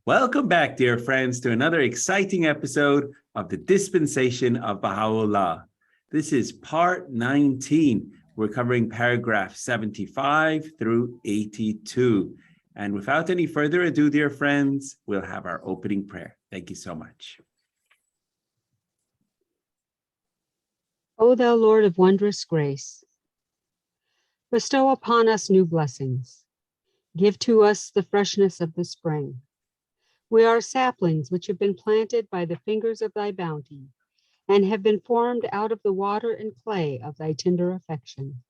Welcome back, dear friends, to another exciting episode of the Dispensation of Baha'u'llah. This is part 19. We're covering paragraph 75 through 82. And without any further ado, dear friends, we'll have our opening prayer. Thank you so much. O thou Lord of wondrous grace, bestow upon us new blessings. Give to us the freshness of the spring. We are saplings which have been planted by the fingers of thy bounty and have been formed out of the water and clay of thy tender affection.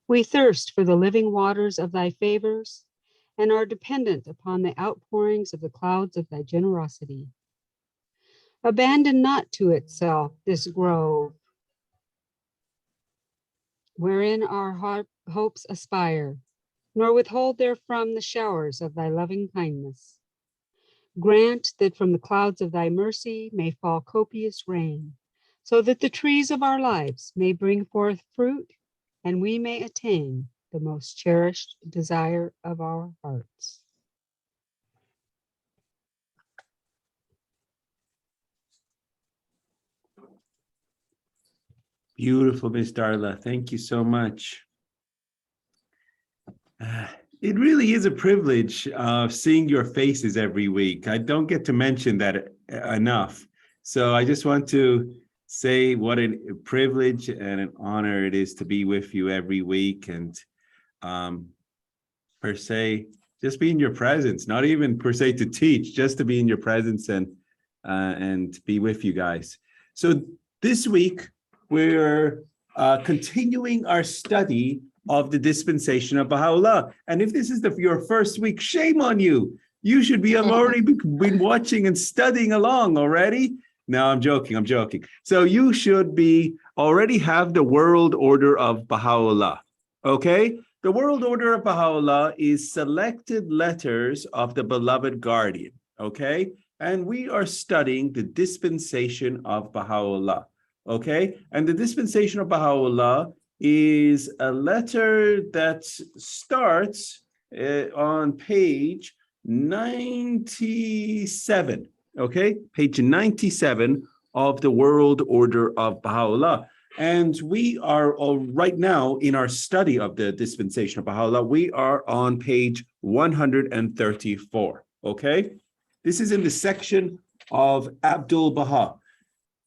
We thirst for the living waters of thy favors and are dependent upon the outpourings of the clouds of thy generosity. Abandon not to itself this grove wherein our hopes aspire, nor withhold therefrom the showers of thy loving kindness. Grant that from the clouds of thy mercy may fall copious rain, so that the trees of our lives may bring forth fruit, and we may attain the most cherished desire of our hearts. Beautiful, Ms. Darla. Thank you so much. It really is a privilege seeing your faces every week. I don't get to mention that enough. So I just want to say what a privilege and an honor it is to be with you every week, and per se, just be in your presence, not even per se to teach, just to be in your presence and be with you guys. So this week, we're continuing our study of the Dispensation of Baha'u'llah. And if this is your first week, shame on you. You should be already been watching and studying along already. No, I'm joking. So you should be already have the world order of Baha'u'llah. Okay? The world order of Baha'u'llah is selected letters of the beloved guardian. Okay? And we are studying the Dispensation of Baha'u'llah. Okay? And the Dispensation of Baha'u'llah is a letter that starts on page 97, okay? Page 97 of the World Order of Baha'u'llah. And we are right now in our study of the Dispensation of Baha'u'llah, we are on page 134, okay? This is in the section of ʻAbdu'l-Bahá.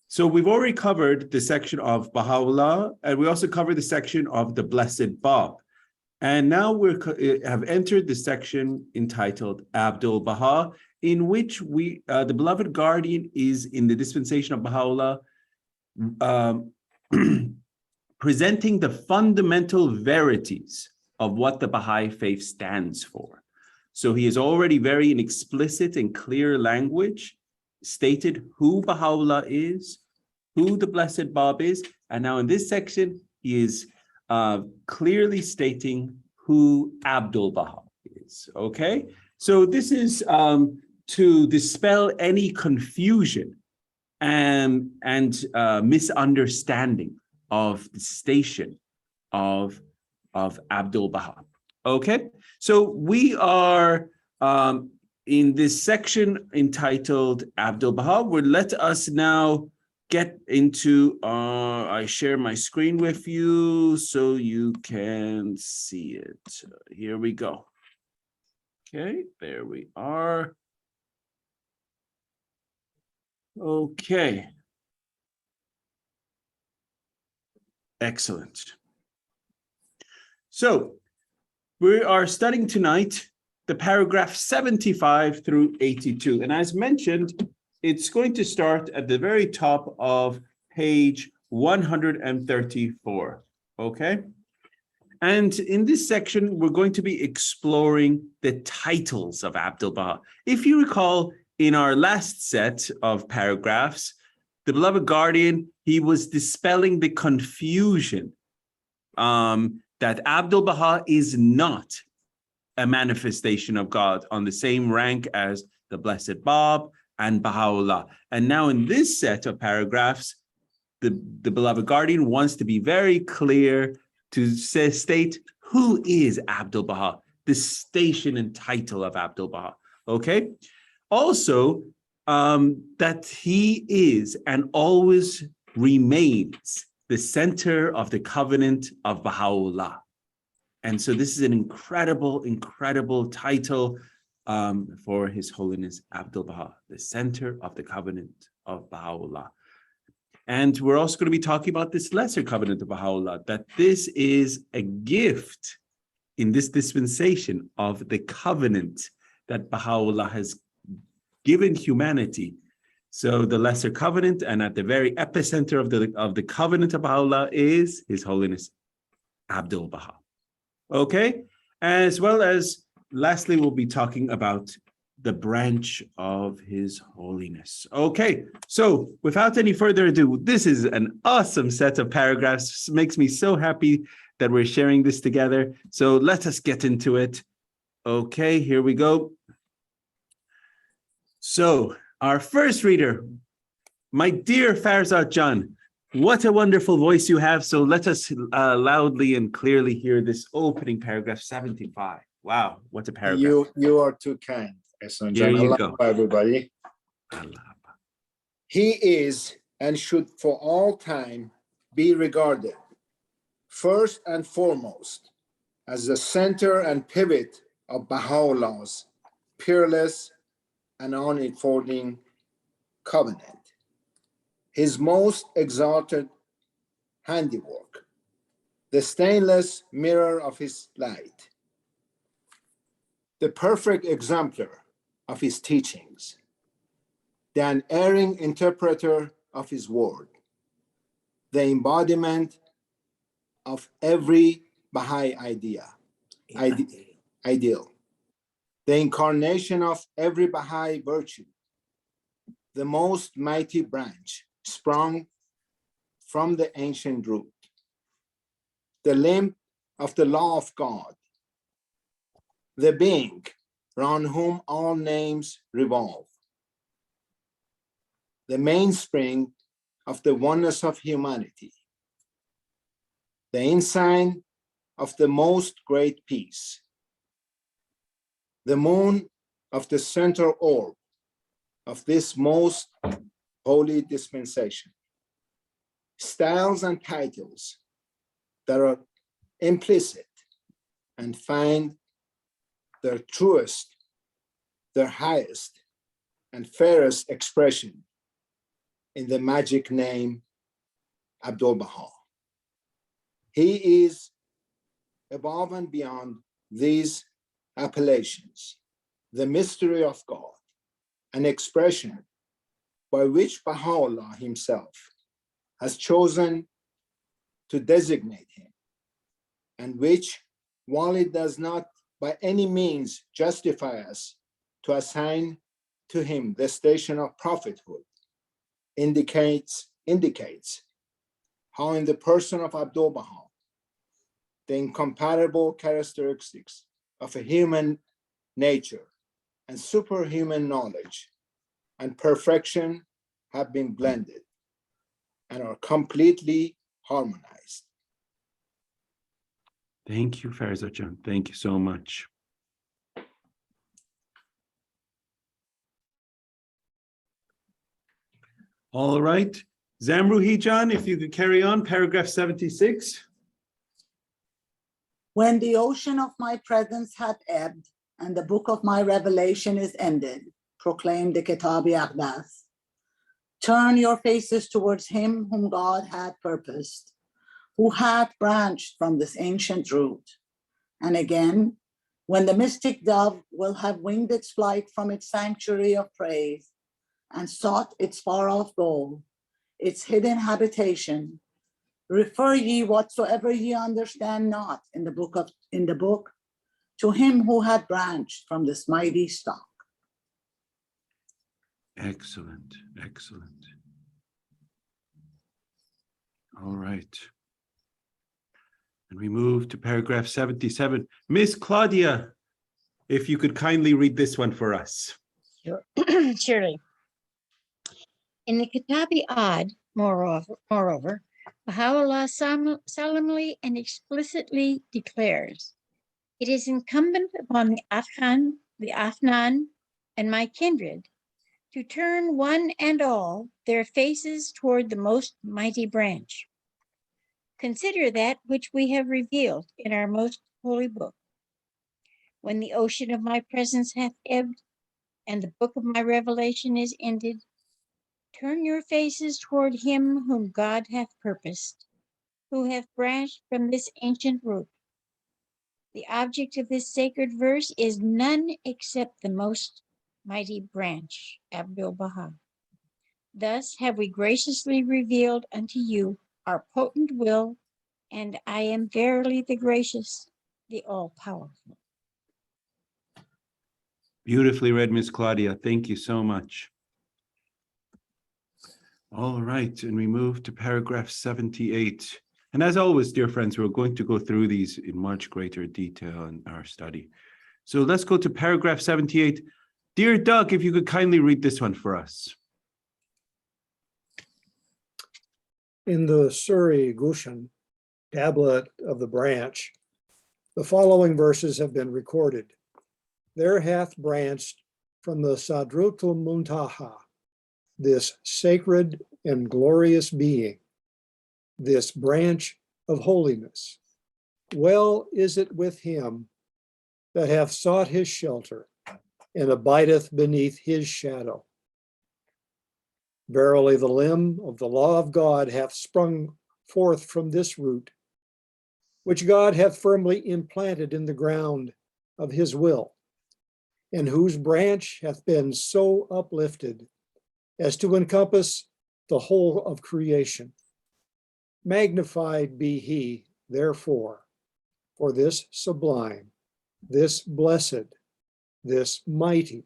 So we've already covered the section of Baha'u'llah, and we also covered the section of the Blessed Bab. And now we have entered the section entitled ʻAbdu'l-Bahá, in which the beloved guardian is in the Dispensation of Baha'u'llah, presenting the fundamental verities of what the Baha'i faith stands for. So he is already very in explicit and clear language stated who Baha'u'llah is, who the Blessed Bab is, and now in this section, he is clearly stating who ʻAbdu'l-Bahá is, okay? So this is to dispel any confusion and misunderstanding of the station of ʻAbdu'l-Bahá, okay? So we are in this section entitled ʻAbdu'l-Bahá. Let us now get into, I share my screen with you so you can see it. Here we go. Okay, there we are. Okay. Excellent. So we are studying tonight the paragraph 75 through 82. And as mentioned, it's going to start at the very top of page 134, okay? And in this section, we're going to be exploring the titles of ʻAbdu'l-Bahá. If you recall, in our last set of paragraphs, the beloved guardian, he was dispelling the confusion that ʻAbdu'l-Bahá is not a manifestation of God on the same rank as the Blessed Bab and Baha'u'llah. And now in this set of paragraphs, the beloved guardian wants to be very clear to state who is ʻAbdu'l-Bahá, the station and title of ʻAbdu'l-Bahá, okay? also that he is and always remains the center of the covenant of Baha'u'llah. And so this is an incredible, incredible title for His Holiness ʻAbdu'l-Bahá, the center of the covenant of Baha'u'llah. And we're also going to be talking about this lesser covenant of Baha'u'llah, that this is a gift in this dispensation of the covenant that Baha'u'llah has given humanity. So the lesser covenant, and at the very epicenter of the covenant of Baha'u'llah is His Holiness ʻAbdu'l-Bahá. Okay, as well as lastly, we'll be talking about the branch of His Holiness. Okay, so without any further ado, this is an awesome set of paragraphs. It makes me so happy that we're sharing this together. So let us get into it. Okay, here we go. So our first reader, my dear Farzad Jan, what a wonderful voice you have. So let us loudly and clearly hear this opening paragraph 75. Wow, what a paragraph. You are too kind, Ehsan Here Jan. you Allah, go. everybody. Allah. He is and should for all time be regarded first and foremost as the center and pivot of Baha'u'llah's peerless and unfolding covenant, his most exalted handiwork, the stainless mirror of his light, the perfect exemplar of his teachings, the unerring interpreter of his word, the embodiment of every Baha'i ideal, the incarnation of every Baha'i virtue, the most mighty branch sprung from the ancient root, the limb of the law of God, the being round whom all names revolve, the mainspring of the oneness of humanity, the ensign of the most great peace, the moon of the center orb of this most holy dispensation, styles and titles that are implicit and find their truest, their highest and fairest expression in the magic name ʻAbdu'l-Bahá. He is above and beyond these appellations, the mystery of God, an expression by which Baha'u'llah himself has chosen to designate him, and which, while it does not by any means justify us to assign to him the station of prophethood, indicates how in the person of ʻAbdu'l-Bahá, the incompatible characteristics of a human nature and superhuman knowledge and perfection have been blended and are completely harmonized. Thank you, Farzad Jan. Thank you so much. All right. Zamruhi Jan, if you could carry on, paragraph 76. When the ocean of my presence hath ebbed, and the book of my revelation is ended, proclaim the ʻAbdu'l-Bahá. Turn your faces towards him whom God had purposed, who hath branched from this ancient root. And again, when the mystic dove will have winged its flight from its sanctuary of praise, and sought its far-off goal, its hidden habitation, refer ye whatsoever ye understand not in the book to him who had branched from this mighty stock. Excellent, excellent. All right. And we move to paragraph 77. Miss Claudia, if you could kindly read this one for us. Sure. Surely. In the ʻAbdu'l-Bahá, moreover, Baha'u'llah solemnly and explicitly declares, it is incumbent upon the Afnan, and my kindred, to turn one and all their faces toward the most mighty branch. Consider that which we have revealed in our most holy book. When the ocean of my presence hath ebbed, and the book of my revelation is ended, turn your faces toward him whom God hath purposed, who hath branched from this ancient root. The object of this sacred verse is none except the most mighty branch, ʻAbdu'l-Bahá. Thus have we graciously revealed unto you our potent will, and I am verily the gracious, the all-powerful. Beautifully read, Miss Claudia. Thank you so much. All right, and we move to paragraph 78. And as always, dear friends, we're going to go through these in much greater detail in our study. So let's go to paragraph 78. Dear Doug, if you could kindly read this one for us. In the Suri Gushan, tablet of the branch, the following verses have been recorded. There hath branched from the Sadrutul Muntaha, this sacred and glorious being, this branch of holiness. Well is it with him that hath sought his shelter and abideth beneath his shadow. Verily, the limb of the law of God hath sprung forth from this root, which God hath firmly implanted in the ground of his will, and whose branch hath been so uplifted as to encompass the whole of creation. Magnified be he, therefore, for this sublime, this blessed, this mighty,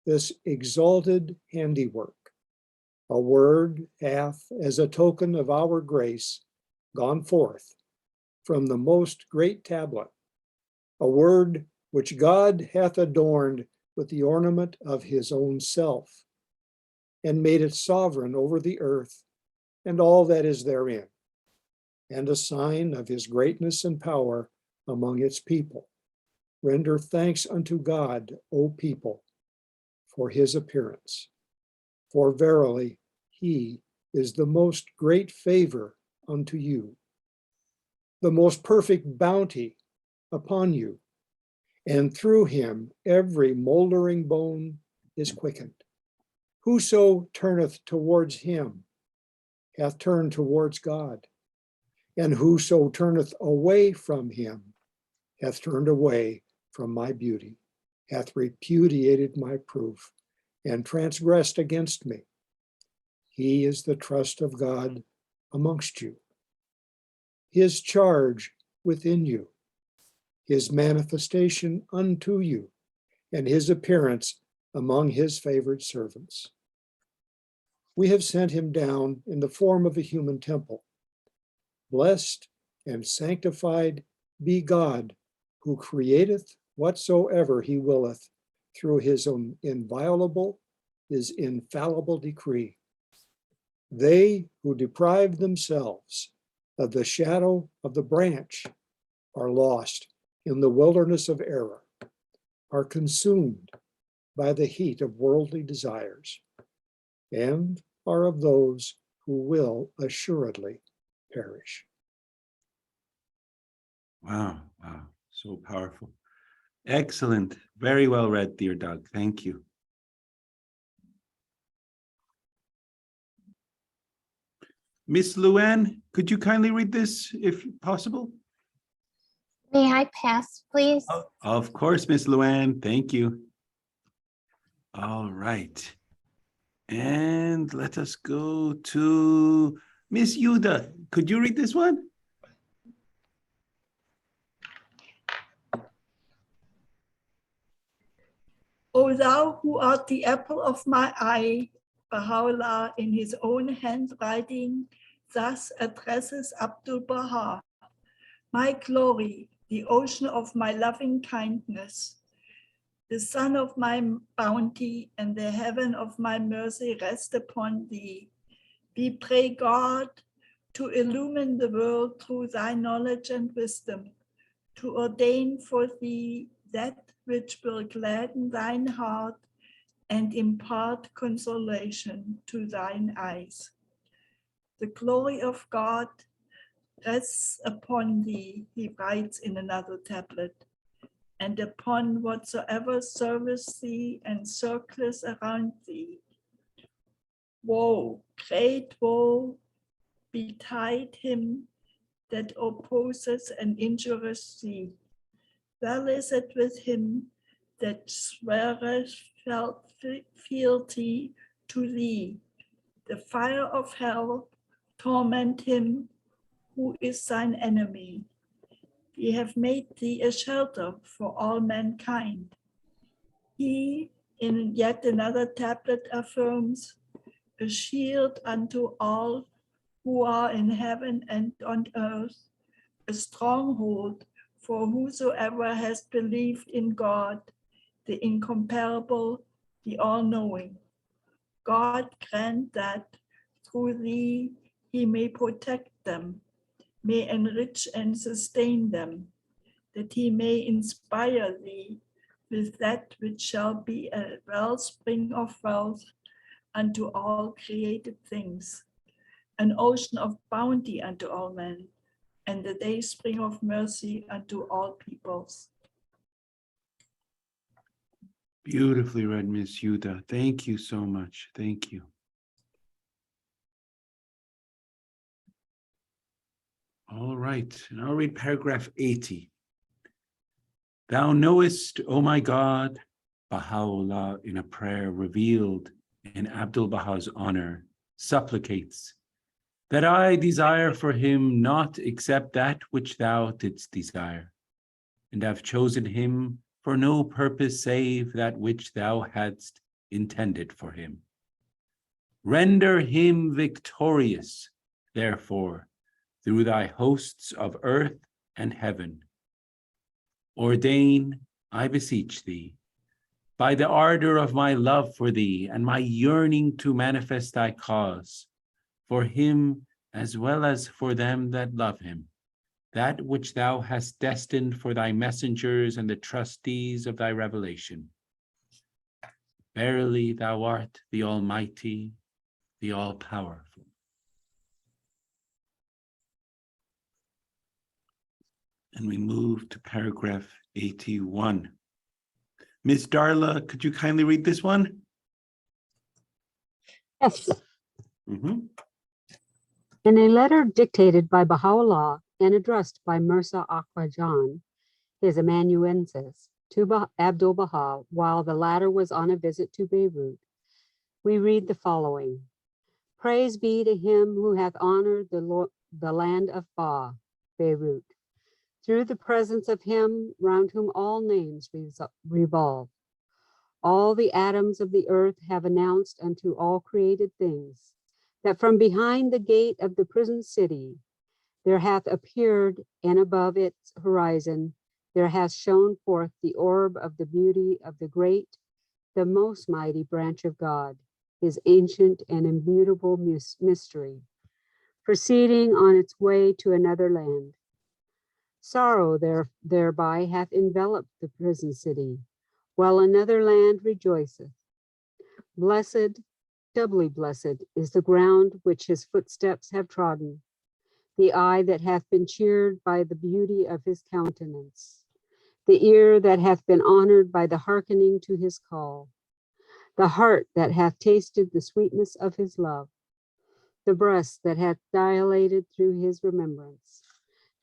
this exalted handiwork. A word hath, as a token of our grace, gone forth from the most great tablet, a word which God hath adorned with the ornament of his own self, and made it sovereign over the earth and all that is therein, and a sign of his greatness and power among its people. Render thanks unto God, O people, for his appearance. For verily, he is the most great favor unto you, the most perfect bounty upon you, and through him every moldering bone is quickened. Whoso turneth towards him hath turned towards God, and whoso turneth away from him hath turned away from my beauty, hath repudiated my proof, and transgressed against me. He is the trust of God amongst you, his charge within you, his manifestation unto you, and his appearance among his favored servants. We have sent him down in the form of a human temple. Blessed and sanctified be God, who createth whatsoever he willeth through his own inviolable, his infallible decree. They who deprive themselves of the shadow of the branch are lost in the wilderness of error, are consumed by the heat of worldly desires, and are of those who will assuredly perish. Wow, wow, so powerful. Excellent. Very well read, dear Doug. Thank you. Miss Luann, could you kindly read this if possible? May I pass, please? Of course, Miss Luann. Thank you. All right. And let us go to Miss Yuda. Could you read this one? O thou who art the apple of my eye, Baha'u'lláh in his own handwriting thus addresses ʻAbdu'l-Bahá. My glory, the ocean of my loving kindness, the sun of my bounty and the heaven of my mercy rest upon thee. We pray God to illumine the world through thy knowledge and wisdom, to ordain for thee that which will gladden thine heart and impart consolation to thine eyes. The glory of God rests upon thee, he writes in another tablet, and upon whatsoever serves thee and circles around thee. Woe, great woe, betide him that opposes and injures thee. Well is it with him that sweareth fealty to thee. The fire of hell torment him who is thine enemy. He have made thee a shelter for all mankind. He in yet another tablet affirms, a shield unto all who are in heaven and on earth, a stronghold for whosoever has believed in God, the incomparable, the all-knowing. God grant that through thee he may protect them, may enrich and sustain them, that he may inspire thee with that which shall be a wellspring of wealth unto all created things, an ocean of bounty unto all men, and the dayspring of mercy unto all peoples. Beautifully read, Miss Yuda. Thank you so much. Thank you. All right, and I'll read paragraph 80. Thou knowest, O my God, Baha'u'llah in a prayer revealed in ʻAbdu'l-Bahā's honor, supplicates that I desire for him not except that which thou didst desire, and have chosen him for no purpose save that which thou hadst intended for him. Render him victorious, therefore, through thy hosts of earth and heaven. Ordain, I beseech thee, by the ardor of my love for thee and my yearning to manifest thy cause, for him as well as for them that love him, that which thou hast destined for thy messengers and the trustees of thy revelation. Verily thou art the Almighty, the All-Powerful. And we move to paragraph 81. Miss Darla, could you kindly read this one? Yes. Mm-hmm. In a letter dictated by Baha'u'llah and addressed by Mirza Akbar Jan, his amanuensis, to ʻAbdu'l-Bahá while the latter was on a visit to Beirut, we read the following. Praise be to him who hath honored the land of Ba, Beirut, through the presence of him round whom all names revolve. All the atoms of the earth have announced unto all created things that from behind the gate of the prison city there hath appeared, and above its horizon there hath shone forth the orb of the beauty of the great, the most mighty branch of God, his ancient and immutable mystery, proceeding on its way to another land. Sorrow thereby hath enveloped the prison city, while another land rejoiceth. Blessed, doubly blessed, is the ground which his footsteps have trodden, the eye that hath been cheered by the beauty of his countenance, the ear that hath been honored by the hearkening to his call, the heart that hath tasted the sweetness of his love, the breast that hath dilated through his remembrance,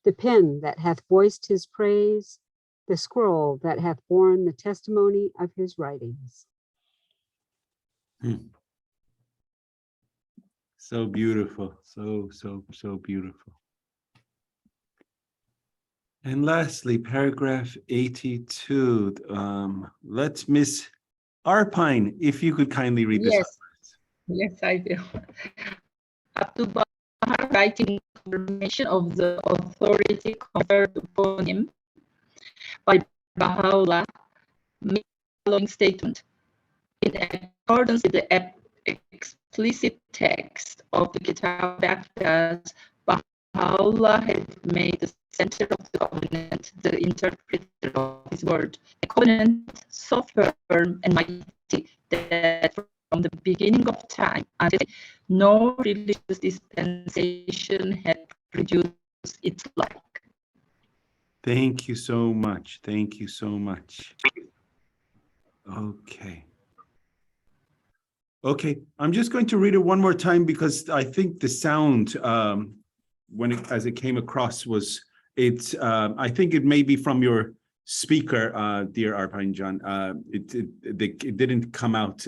the pen that hath voiced his praise, the scroll that hath borne the testimony of his writings. So beautiful, so beautiful. And lastly, paragraph 82. Let's Miss Arpine, if you could kindly read this. Yes, yes, I will. ʻAbdu'l-Bahá writing confirmation of the authority conferred upon him by Baha'u'llah made the following statement. In accordance with the explicit text of the Kitab Aqdas, Baha'u'llah had made the center of the covenant the interpreter of his word, a covenant so firm and mighty that from the beginning of time until no religious dispensation had produced its like. Thank you so much. Thank you so much. Okay. Okay, I'm just going to read it one more time because I think the sound, as it came across was, I think it may be from your speaker, dear Arpine John. It didn't come out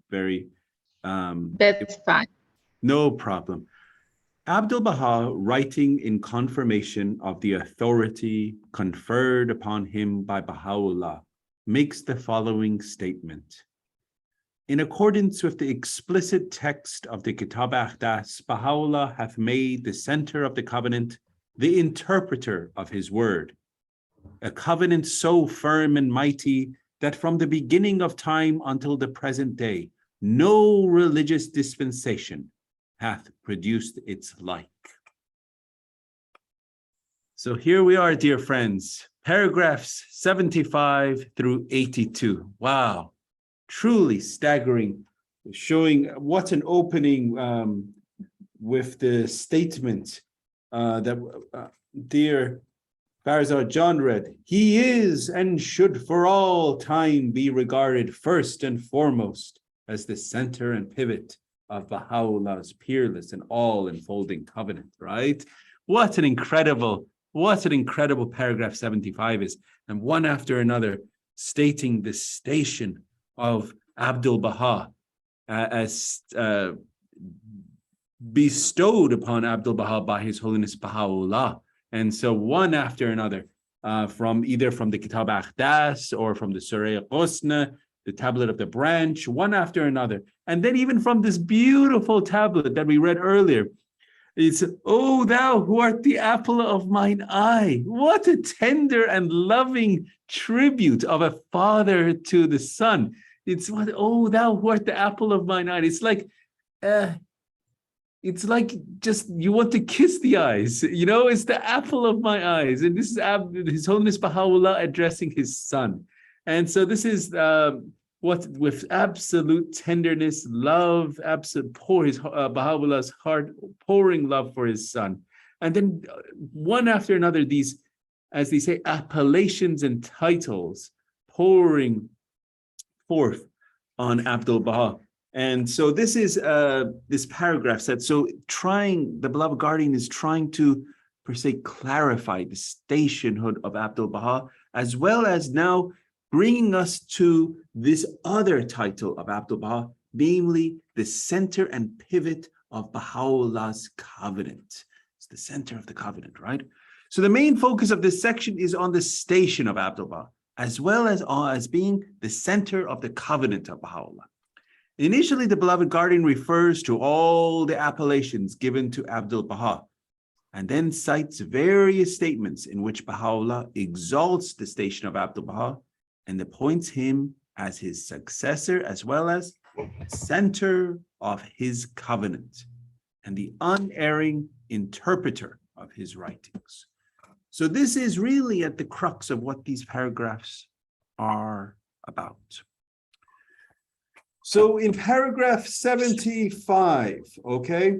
very. That's fine. No problem. ʻAbdu'l-Bahá, writing in confirmation of the authority conferred upon him by Bahá'u'lláh, makes the following statement. In accordance with the explicit text of the Kitab Aqdas, Bahá'u'lláh hath made the center of the covenant the interpreter of his word, a covenant so firm and mighty that from the beginning of time until the present day, no religious dispensation hath produced its like. So here we are, dear friends, paragraphs 75 through 82. Wow. Truly staggering, showing what an opening with the statement that dear Farzad John read. He is and should for all time be regarded first and foremost as the center and pivot of Baha'u'llah's peerless and all-enfolding covenant, right? What an incredible paragraph 75 is, and one after another stating the station of ʻAbdu'l-Bahá as bestowed upon ʻAbdu'l-Bahá by His Holiness Baha'u'lláh. And so one after another, from either from the Kitab Aqdas or from the Surah Ghusna, the tablet of the branch, one after another. And then even from this beautiful tablet that we read earlier, it's, "O thou who art the apple of mine eye." What a tender and loving tribute of a father to the son. It's what, "Oh thou who art the apple of mine eye." It's like just you want to kiss the eyes, you know, it's the apple of my eyes. And this is His Holiness Baha'u'lláh addressing his son. And so this is what, with absolute tenderness, love, Baha'u'llah's heart pouring love for his son. And then one after another, these, as they say, appellations and titles pouring forth on ʻAbdu'l-Bahá. And so this is this paragraph said, so the beloved guardian is trying to, per se, clarify the stationhood of ʻAbdu'l-Bahá, as well as now bringing us to this other title of ʻAbdu'l-Bahá, namely the center and pivot of Baha'u'llah's covenant. It's the center of the covenant, right? So the main focus of this section is on the station of ʻAbdu'l-Bahá, as well as being the center of the covenant of Baha'u'lláh. Initially, the beloved guardian refers to all the appellations given to ʻAbdu'l-Bahá, and then cites various statements in which Baha'u'lláh exalts the station of ʻAbdu'l-Bahá and appoints him as his successor, as well as center of his covenant and the unerring interpreter of his writings. So this is really at the crux of what these paragraphs are about. So in paragraph 75, okay,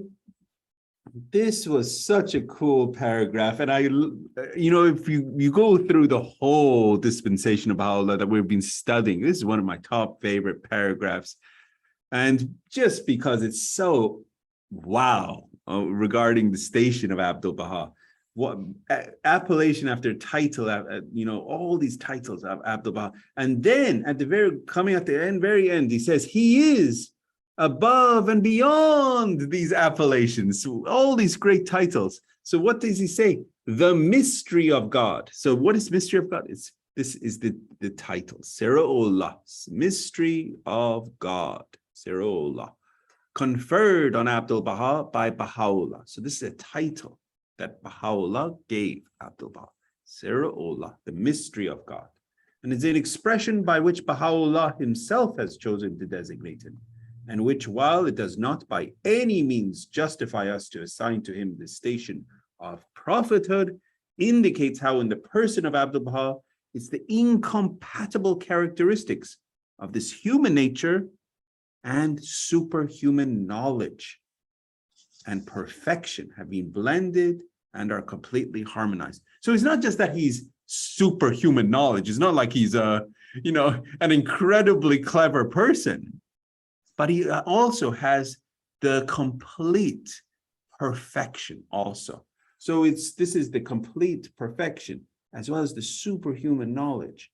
this was such a cool paragraph. And if you go through the whole dispensation of Baha'u'llah that we've been studying, this is one of my top favorite paragraphs. And just because it's so wow regarding the station of ʻAbdu'l-Bahá, what appellation after title, all these titles of ʻAbdu'l-Bahá. And then at the very end, he says, he is above and beyond these appellations, all these great titles. So what does he say? The mystery of God. So what is mystery of God? This is the title, Sira'ullah, mystery of God, Sira'ullah, conferred on ʻAbdu'l-Bahá by Baha'u'lláh. So this is a title that Baha'u'lláh gave ʻAbdu'l-Bahá, Sira'ullah, the mystery of God. And it's an expression by which Baha'u'lláh himself has chosen to designate him, and which, while it does not by any means justify us to assign to him the station of prophethood, indicates how in the person of ʻAbdu'l-Bahá it's the incompatible characteristics of this human nature and superhuman knowledge and perfection have been blended and are completely harmonized. So it's not just that he's superhuman knowledge. It's not like he's an incredibly clever person, but he also has the complete perfection also. So this is the complete perfection as well as the superhuman knowledge.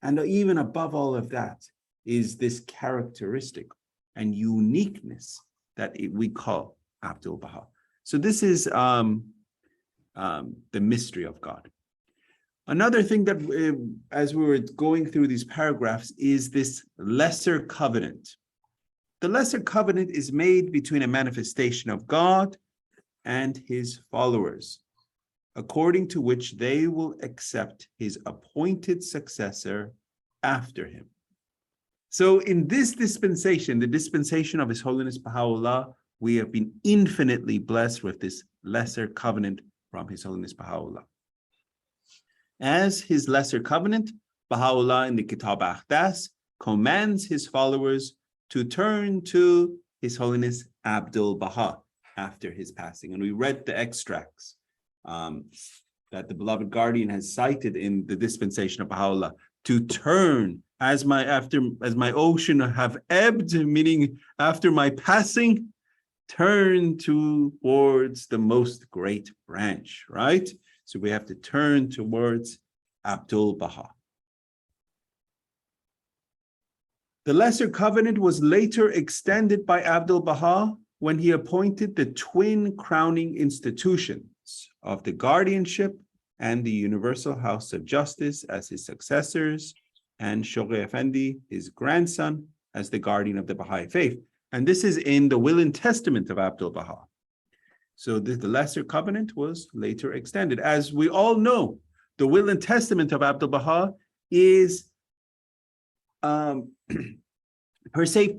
And even above all of that is this characteristic and uniqueness that we call ʻAbdu'l-Bahá. So this is the mystery of God. Another thing that, as we were going through these paragraphs, is this lesser covenant. The lesser covenant is made between a manifestation of God and his followers, according to which they will accept his appointed successor after him. So in this dispensation, the dispensation of His Holiness Baha'u'llah, we have been infinitely blessed with this lesser covenant from His Holiness Baha'u'llah. As his lesser covenant, Baha'u'llah in the Kitab Aqdas commands his followers to turn to His Holiness ʻAbdu'l-Bahá after his passing. And we read the extracts that the beloved guardian has cited in the dispensation of Baha'u'llah, to turn as my ocean have ebbed, meaning after my passing, turn towards the most great branch, right? So we have to turn towards ʻAbdu'l-Bahá. The lesser covenant was later extended by ʻAbdu'l-Bahá when he appointed the twin crowning institutions of the guardianship and the Universal House of Justice as his successors, and Shoghi Effendi, his grandson, as the guardian of the Baha'i faith. And this is in the will and testament of ʻAbdu'l-Bahá. So the lesser covenant was later extended. As we all know, the will and testament of ʻAbdu'l-Bahá is per se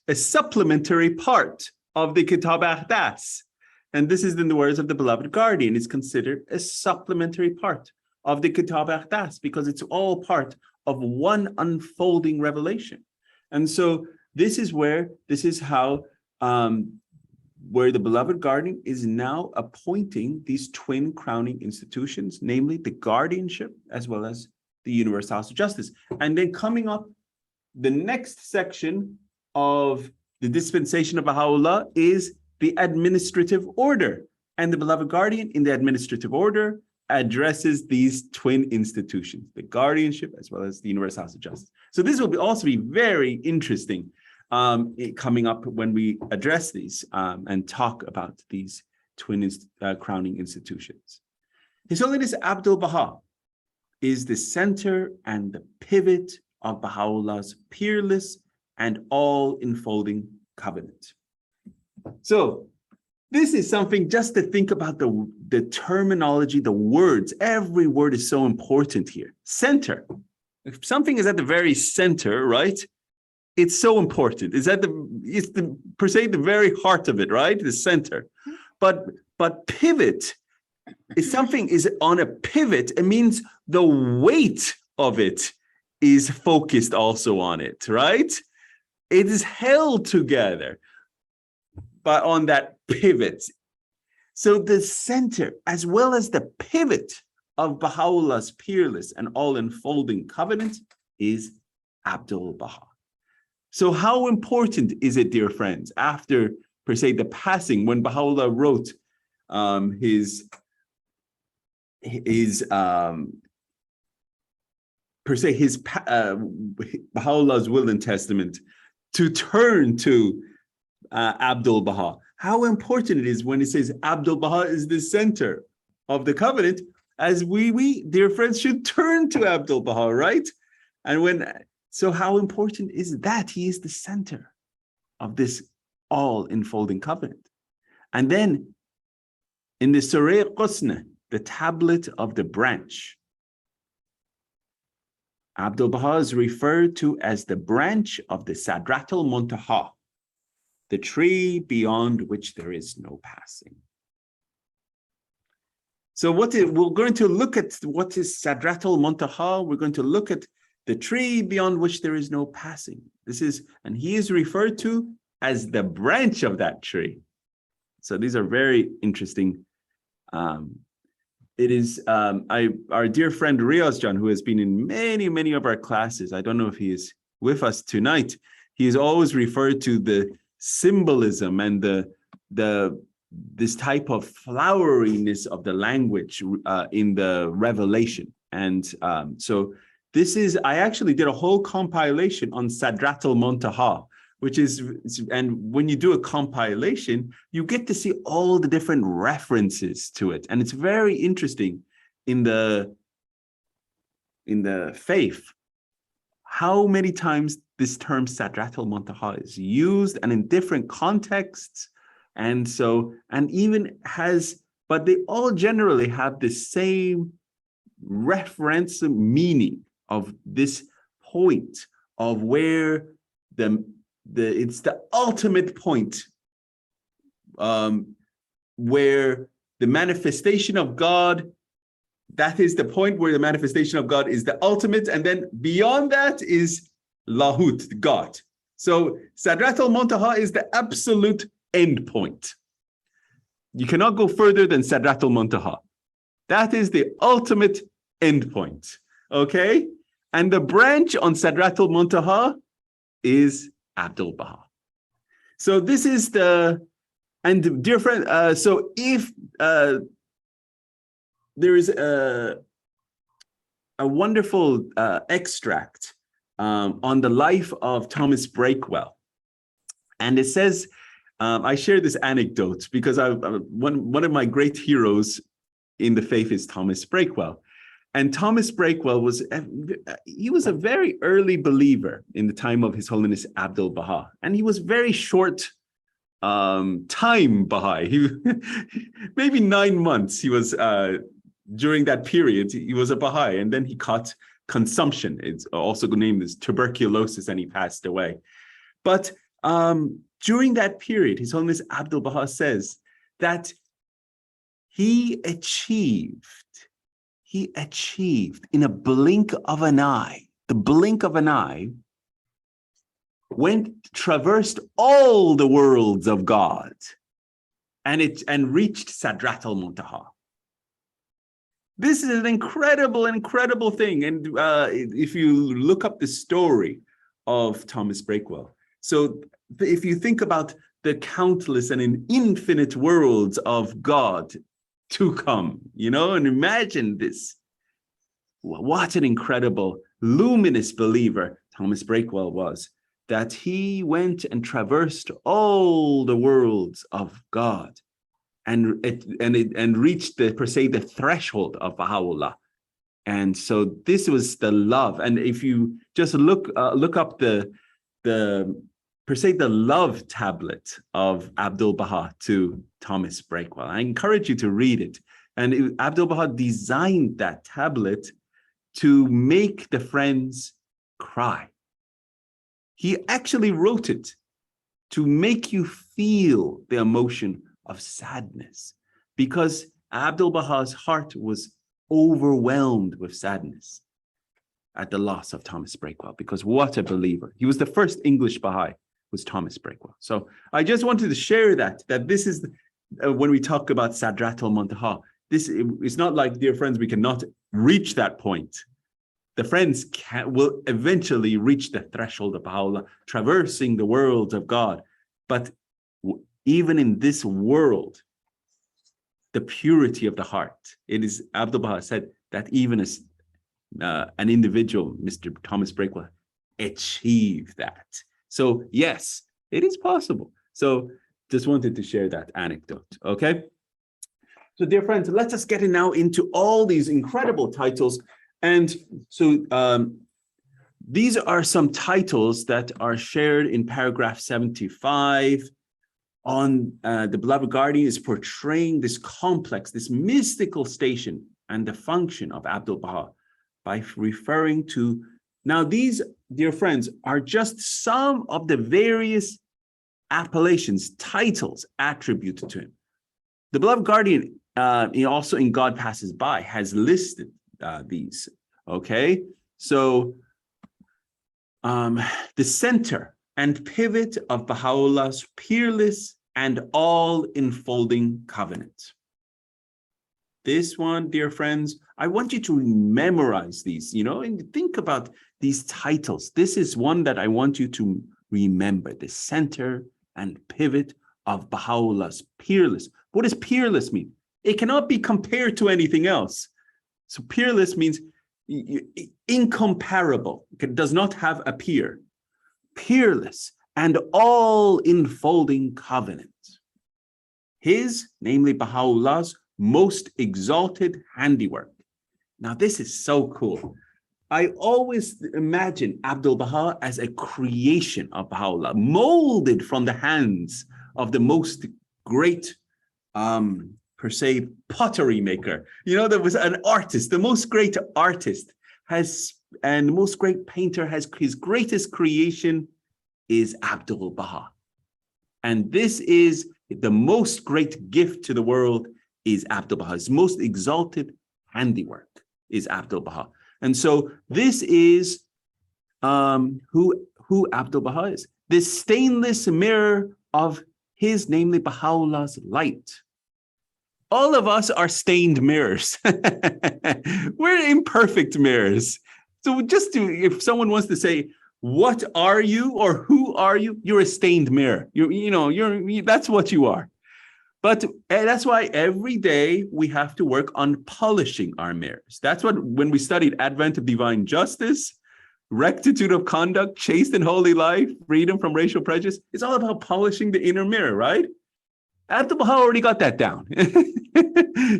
a supplementary part of the Kitab Aqdas. And this is in the words of the beloved guardian, is considered a supplementary part of the Kitab Aqdas because it's all part of one unfolding revelation. And so this is how where the beloved guardian is now appointing these twin crowning institutions, namely the guardianship as well as the Universal House of Justice. And then coming up, the next section of the dispensation of Baha'u'llah is the administrative order. And the beloved guardian in the administrative order addresses these twin institutions, the guardianship as well as the Universal House of Justice. So this will also be very interesting coming up when we address these and talk about these twin crowning institutions. His Holiness ʻAbdu'l-Bahá is the center and the pivot of Baha'u'llah's peerless and all-enfolding covenant. So this is something just to think about the terminology, the words. Every word is so important here. Center. If something is at the very center, right? It's so important. It's per se the very heart of it, right? The center. But pivot is something is on a pivot. It means the weight of it is focused also on it, right? It is held together, but on that pivot. So the center, as well as the pivot of Baha'u'llah's peerless and all-enfolding covenant, is ʻAbdu'l-Bahá. So how important is it, dear friends, after, per se, the passing, when Baha'u'llah wrote Baha'u'llah's will and testament, to turn to ʻAbdu'l-Bahá. How important it is when it says ʻAbdu'l-Bahá is the center of the covenant, as we dear friends, should turn to ʻAbdu'l-Bahá, right? So how important is that he is the center of this all-enfolding covenant? And then in the Surah Qusna, the tablet of the branch, ʻAbdu'l-Bahá is referred to as the branch of the Sadratul Muntaha, the tree beyond which there is no passing. So we're going to look at what is Sadratul Muntaha. We're going to look at the tree beyond which there is no passing. And he is referred to as the branch of that tree. So these are very interesting. It is our dear friend Riaz John, who has been in many of our classes. I don't know if he is with us tonight. He is always referred to the symbolism and this type of floweriness of the language in the Revelation. And so I actually did a whole compilation on Sadrat al-Muntaha, and when you do a compilation, you get to see all the different references to it. And it's very interesting in the faith, how many times this term Sadrat al-Muntaha is used and in different contexts. But they all generally have the same reference meaning of this point of where it's the ultimate point, where the manifestation of God, that is the point where the manifestation of God is the ultimate, and then beyond that is Lahut, God. So Sadrat al-Muntaha is the absolute end point. You cannot go further than Sadrat al-Muntaha. That is the ultimate end point, okay? And the branch on Sadrat al-Muntaha is ʻAbdu'l-Bahá. So this is and dear friend, so if there is a wonderful extract on the life of Thomas Breakwell. And it says, I share this anecdote because one of my great heroes in the faith is Thomas Breakwell. And Thomas Breakwell was a very early believer in the time of His Holiness ʻAbdu'l-Bahá. And he was very short time Baha'i. Maybe 9 months he was, during that period, he was a Baha'i, and then he caught consumption. It's also named as tuberculosis, and he passed away. But during that period, His Holiness ʻAbdu'l-Bahá says that he achieved in a blink of an eye, traversed all the worlds of God, and reached Sadrat al-Muntaha. This is an incredible thing. And if you look up the story of Thomas Breakwell, so if you think about the countless and infinite worlds of God to come, and imagine this. What an incredible, luminous believer Thomas Breakwell was, that he went and traversed all the worlds of God and reached the threshold of Bahá'u'lláh. And so this was the love. And if you just look up the love tablet of ʻAbdu'l-Bahá to Thomas Breakwell. I encourage you to read it. And ʻAbdu'l-Bahá designed that tablet to make the friends cry. He actually wrote it to make you feel the emotion of sadness, because ʻAbdu'l-Bahá's heart was overwhelmed with sadness at the loss of Thomas Breakwell, because what a believer. He was the first English Baha'i, was Thomas Breakwell. So I just wanted to share that this is, when we talk about Sadrat al-Muntaha, it's not like, dear friends, we cannot reach that point. The friends will eventually reach the threshold of Bahá'u'lláh, traversing the worlds of God. But even in this world, the purity of the heart, it is, ʻAbdu'l-Bahá said that even as an individual, Mr. Thomas Breakwell, achieved that. So yes, it is possible. So just wanted to share that anecdote, okay? So dear friends, let us get now into all these incredible titles. And so these are some titles that are shared in paragraph 75 on the beloved guardian is portraying this complex, this mystical station and the function of ʻAbdu'l-Bahá by referring to. Now, these, dear friends, are just some of the various appellations, titles attributed to him. The beloved guardian, also in God Passes By, has listed these, okay? So the center and pivot of Baha'u'llah's peerless and all-enfolding covenant. This one, dear friends, I want you to memorize these, and think about these titles. This is one that I want you to remember, the center and pivot of Baha'u'llah's peerless. What does peerless mean? It cannot be compared to anything else. So peerless means incomparable. It does not have a peer. Peerless and all-enfolding covenant. His, namely Baha'u'llah's, most exalted handiwork. Now, this is so cool. I always imagine ʻAbdu'l-Bahá as a creation of Baha'u'llah, molded from the hands of the most great, per se, pottery maker. There was an artist, the most great artist and the most great painter has his greatest creation is ʻAbdu'l-Bahá. And this is the most great gift to the world is ʻAbdu'l-Bahá. His most exalted handiwork is ʻAbdu'l-Bahá. And so this is who ʻAbdu'l-Bahá is. This stainless mirror of his, namely Baha'u'llah's light. All of us are stained mirrors. We're imperfect mirrors. So if someone wants to say, what are you or who are you? You're a stained mirror. That's what you are. But that's why every day we have to work on polishing our mirrors. That's what, when we studied Advent of Divine Justice, rectitude of conduct, chaste and holy life, freedom from racial prejudice, it's all about polishing the inner mirror, right? ʻAbdu'l-Bahá already got that down.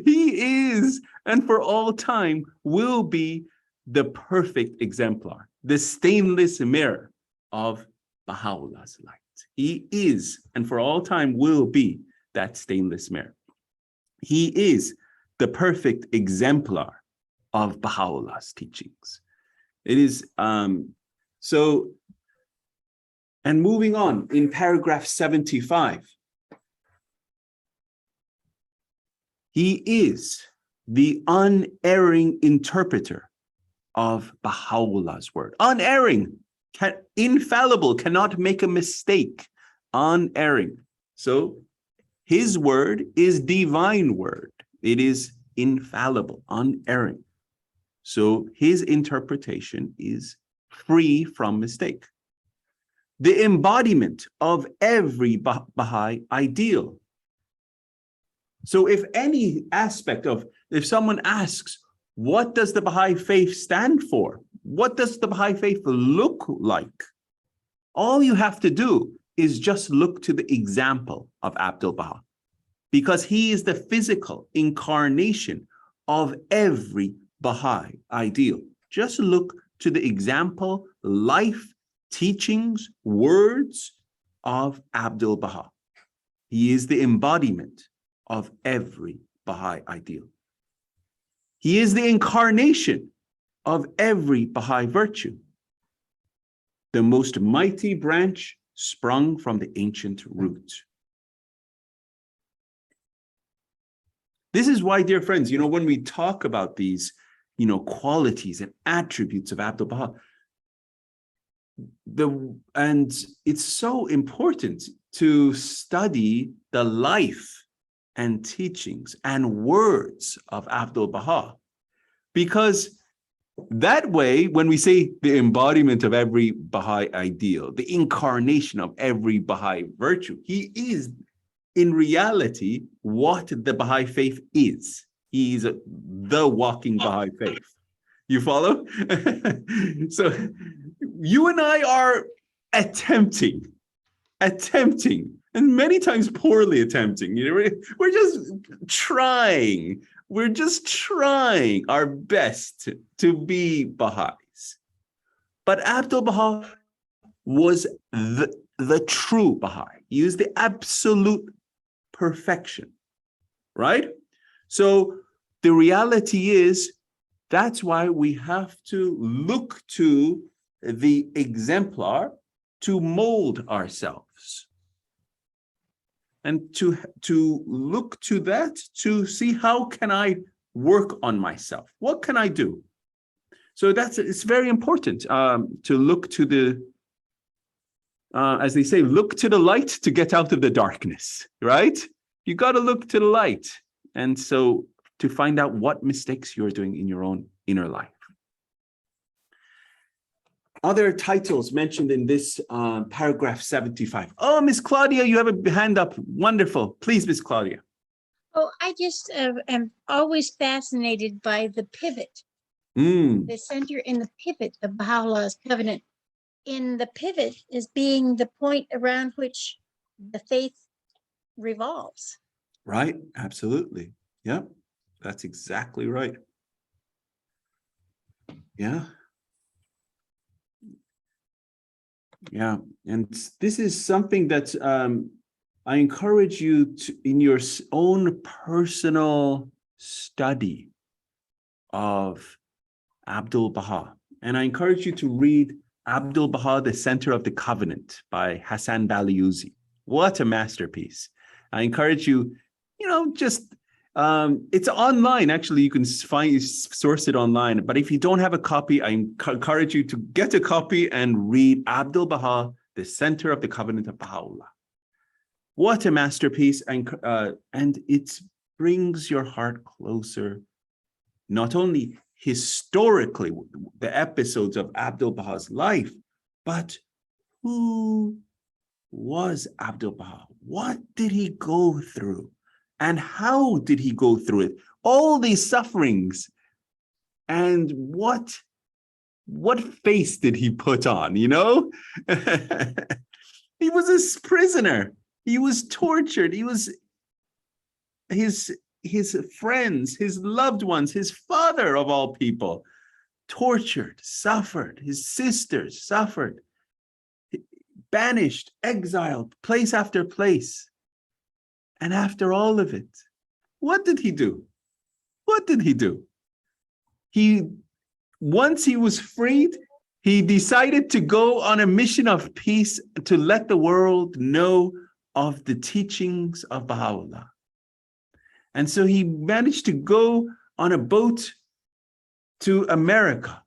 He is, and for all time, will be the perfect exemplar, the stainless mirror of Baha'u'llah's light. He is, and for all time will be, that stainless mirror. He is the perfect exemplar of Baha'u'llah's teachings. It is, so, and moving on in paragraph 75, he is the unerring interpreter of Baha'u'llah's word. Unerring, infallible, cannot make a mistake, unerring. So, his word is divine word. It is infallible, unerring. So his interpretation is free from mistake. The embodiment of every Baha'i ideal. So if someone asks, what does the Baha'i faith stand for? What does the Baha'i faith look like? All you have to do is just look to the example of ʻAbdu'l-Bahá, because he is the physical incarnation of every Baha'i ideal. Just look to the example, life, teachings, words of ʻAbdu'l-Bahá. He is the embodiment of every Baha'i ideal. He is the incarnation of every Baha'i virtue, the most mighty branch sprung from the ancient root. This is why, dear friends, when we talk about these, qualities and attributes of ʻAbdu'l-Bahá, and it's so important to study the life and teachings and words of ʻAbdu'l-Bahá, because that way, when we say the embodiment of every Baha'i ideal, the incarnation of every Baha'i virtue, he is in reality what the Baha'i faith is. He is the walking Baha'i faith. You follow? So you and I are attempting, and many times poorly attempting. We're just trying. We're just trying our best to be Baha'is. But ʻAbdu'l-Bahá was the true Baha'i. He was the absolute perfection, right? So the reality is, that's why we have to look to the exemplar to mold ourselves. And to look to that, to see how can I work on myself? What can I do? So it's very important to look to the, as they say, look to the light to get out of the darkness, right? You got to look to the light. And so to find out what mistakes you're doing in your own inner life. Other titles mentioned in this paragraph 75. Oh, Miss Claudia, you have a hand up. Wonderful. Please, Miss Claudia. Oh, I just am always fascinated by the pivot, Mm, the center in the pivot of Baha'u'llah's covenant. In the pivot is being the point around which the faith revolves. right. Absolutely. Yeah, that's exactly right. Yeah. Yeah. And this is something that I encourage you to, in your own personal study of ʻAbdu'l-Bahá. And I encourage you to read ʻAbdu'l-Bahá, The Center of the Covenant by Hassan Baliuzi. What a masterpiece. I encourage you, just, it's online. Actually, you can source it online. But if you don't have a copy, I encourage you to get a copy and read ʻAbdu'l-Bahá, The Center of the Covenant of Baha'u'llah. What a masterpiece. And it brings your heart closer, not only historically, the episodes of ʻAbdu'l-Bahā's life, but who was ʻAbdu'l-Bahá? What did he go through? And how did he go through it? All these sufferings. And what face did he put on, He was a prisoner. He was tortured. He was his friends, his loved ones, his father of all people, tortured, suffered, his sisters suffered, banished, exiled, place after place. And after all of it, what did he do? What did he do? Once he was freed, he decided to go on a mission of peace to let the world know of the teachings of Baha'u'llah. And so he managed to go on a boat to America.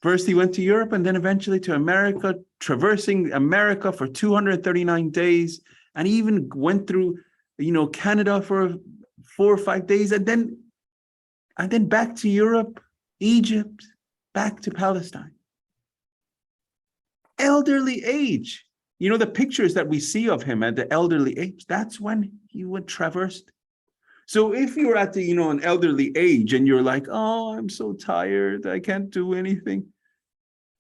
First, he went to Europe and then eventually to America, traversing America for 239 days, and he even went through, Canada for 4 or 5 days, and then back to Europe, Egypt, back to Palestine. Elderly age. The pictures that we see of him at the elderly age, that's when he would traversed. So if you're at an elderly age and you're like, oh, I'm so tired, I can't do anything.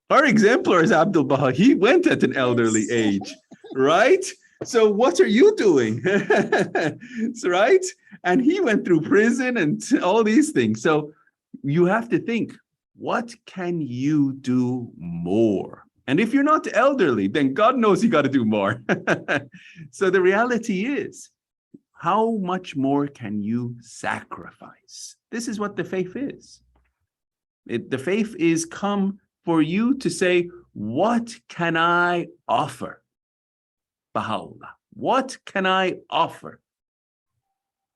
Our exemplar is ʻAbdu'l-Bahá. He went at an elderly age, right? So what are you doing? Right? And he went through prison and all these things. So you have to think, what can you do more? And if you're not elderly, then God knows you got to do more. So the reality is, how much more can you sacrifice? This is what the faith is. The faith is come for you to say, what can I offer Baha'u'llah? What can I offer?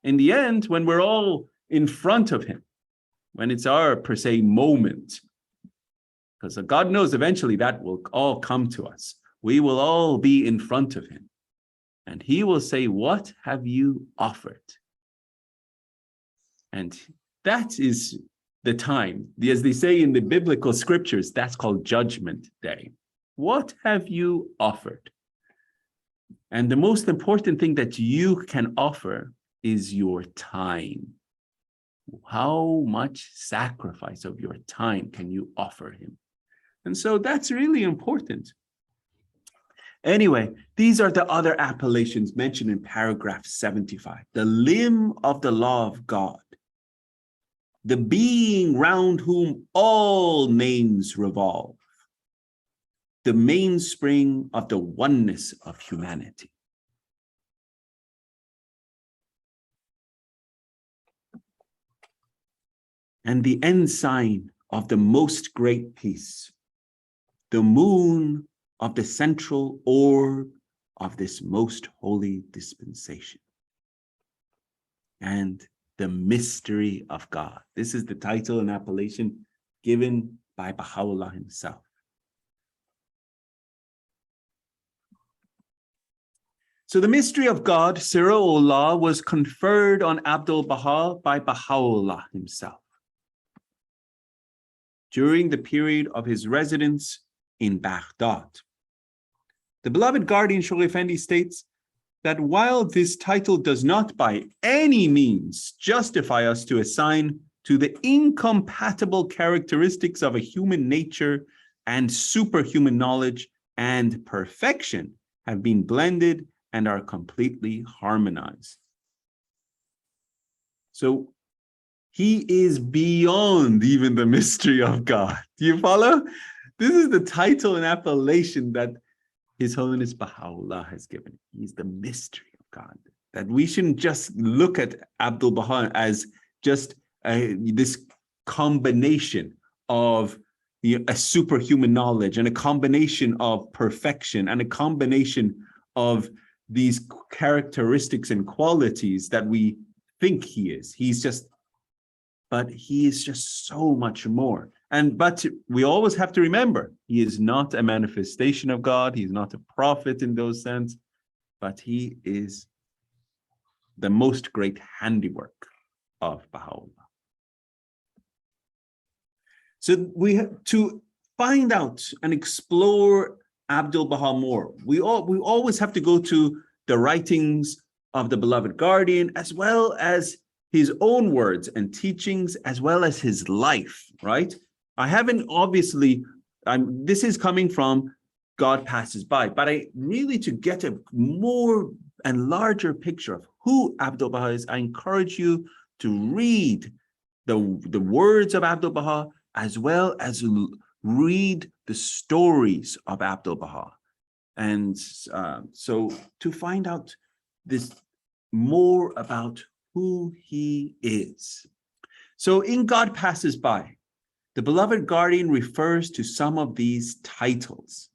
In the end, when we're all in front of him, when it's our, per se, moment, because God knows eventually that will all come to us. We will all be in front of him. And he will say, what have you offered? And that is the time. As they say in the biblical scriptures, that's called Judgment Day. What have you offered? And the most important thing that you can offer is your time. How much sacrifice of your time can you offer him? And so that's really important. Anyway, these are the other appellations mentioned in paragraph 75. The limb of the law of God, the being round whom all names revolve, the mainspring of the oneness of humanity. And the ensign of the most great peace, the moon of the central orb of this most holy dispensation, and the mystery of God. This is the title and appellation given by Baha'u'llah himself. So the mystery of God, Sira'ullah, was conferred on ʻAbdu'l-Bahá by Baha'u'llah himself during the period of his residence in Baghdad. The beloved guardian Shaykh Effendi states that while this title does not by any means justify us to assign to the incompatible characteristics of a human nature and superhuman knowledge and perfection have been blended and are completely harmonized. So he is beyond even the mystery of God. Do you follow? This is the title and appellation that His Holiness Baha'u'llah has given. He's the mystery of God. That we shouldn't just look at ʻAbdu'l-Bahá as just this combination of a superhuman knowledge and a combination of perfection and a combination of these characteristics and qualities that we think he is. But he is just so much more. But we always have to remember, he is not a manifestation of God. He's not a prophet in those sense, but he is the most great handiwork of Baha'u'llah. So we have to find out and explore ʻAbdu'l-Bahá more. We always have to go to the writings of the beloved guardian, as well as his own words and teachings, as well as his life, right? I haven't obviously, this is coming from God Passes By, but to get a more and larger picture of who ʻAbdu'l-Bahá is, I encourage you to read the words of ʻAbdu'l-Bahá, as well as read the stories of ʻAbdu'l-Bahá. And so to find out this more about who he is. So in God Passes By, the beloved guardian refers to some of these titles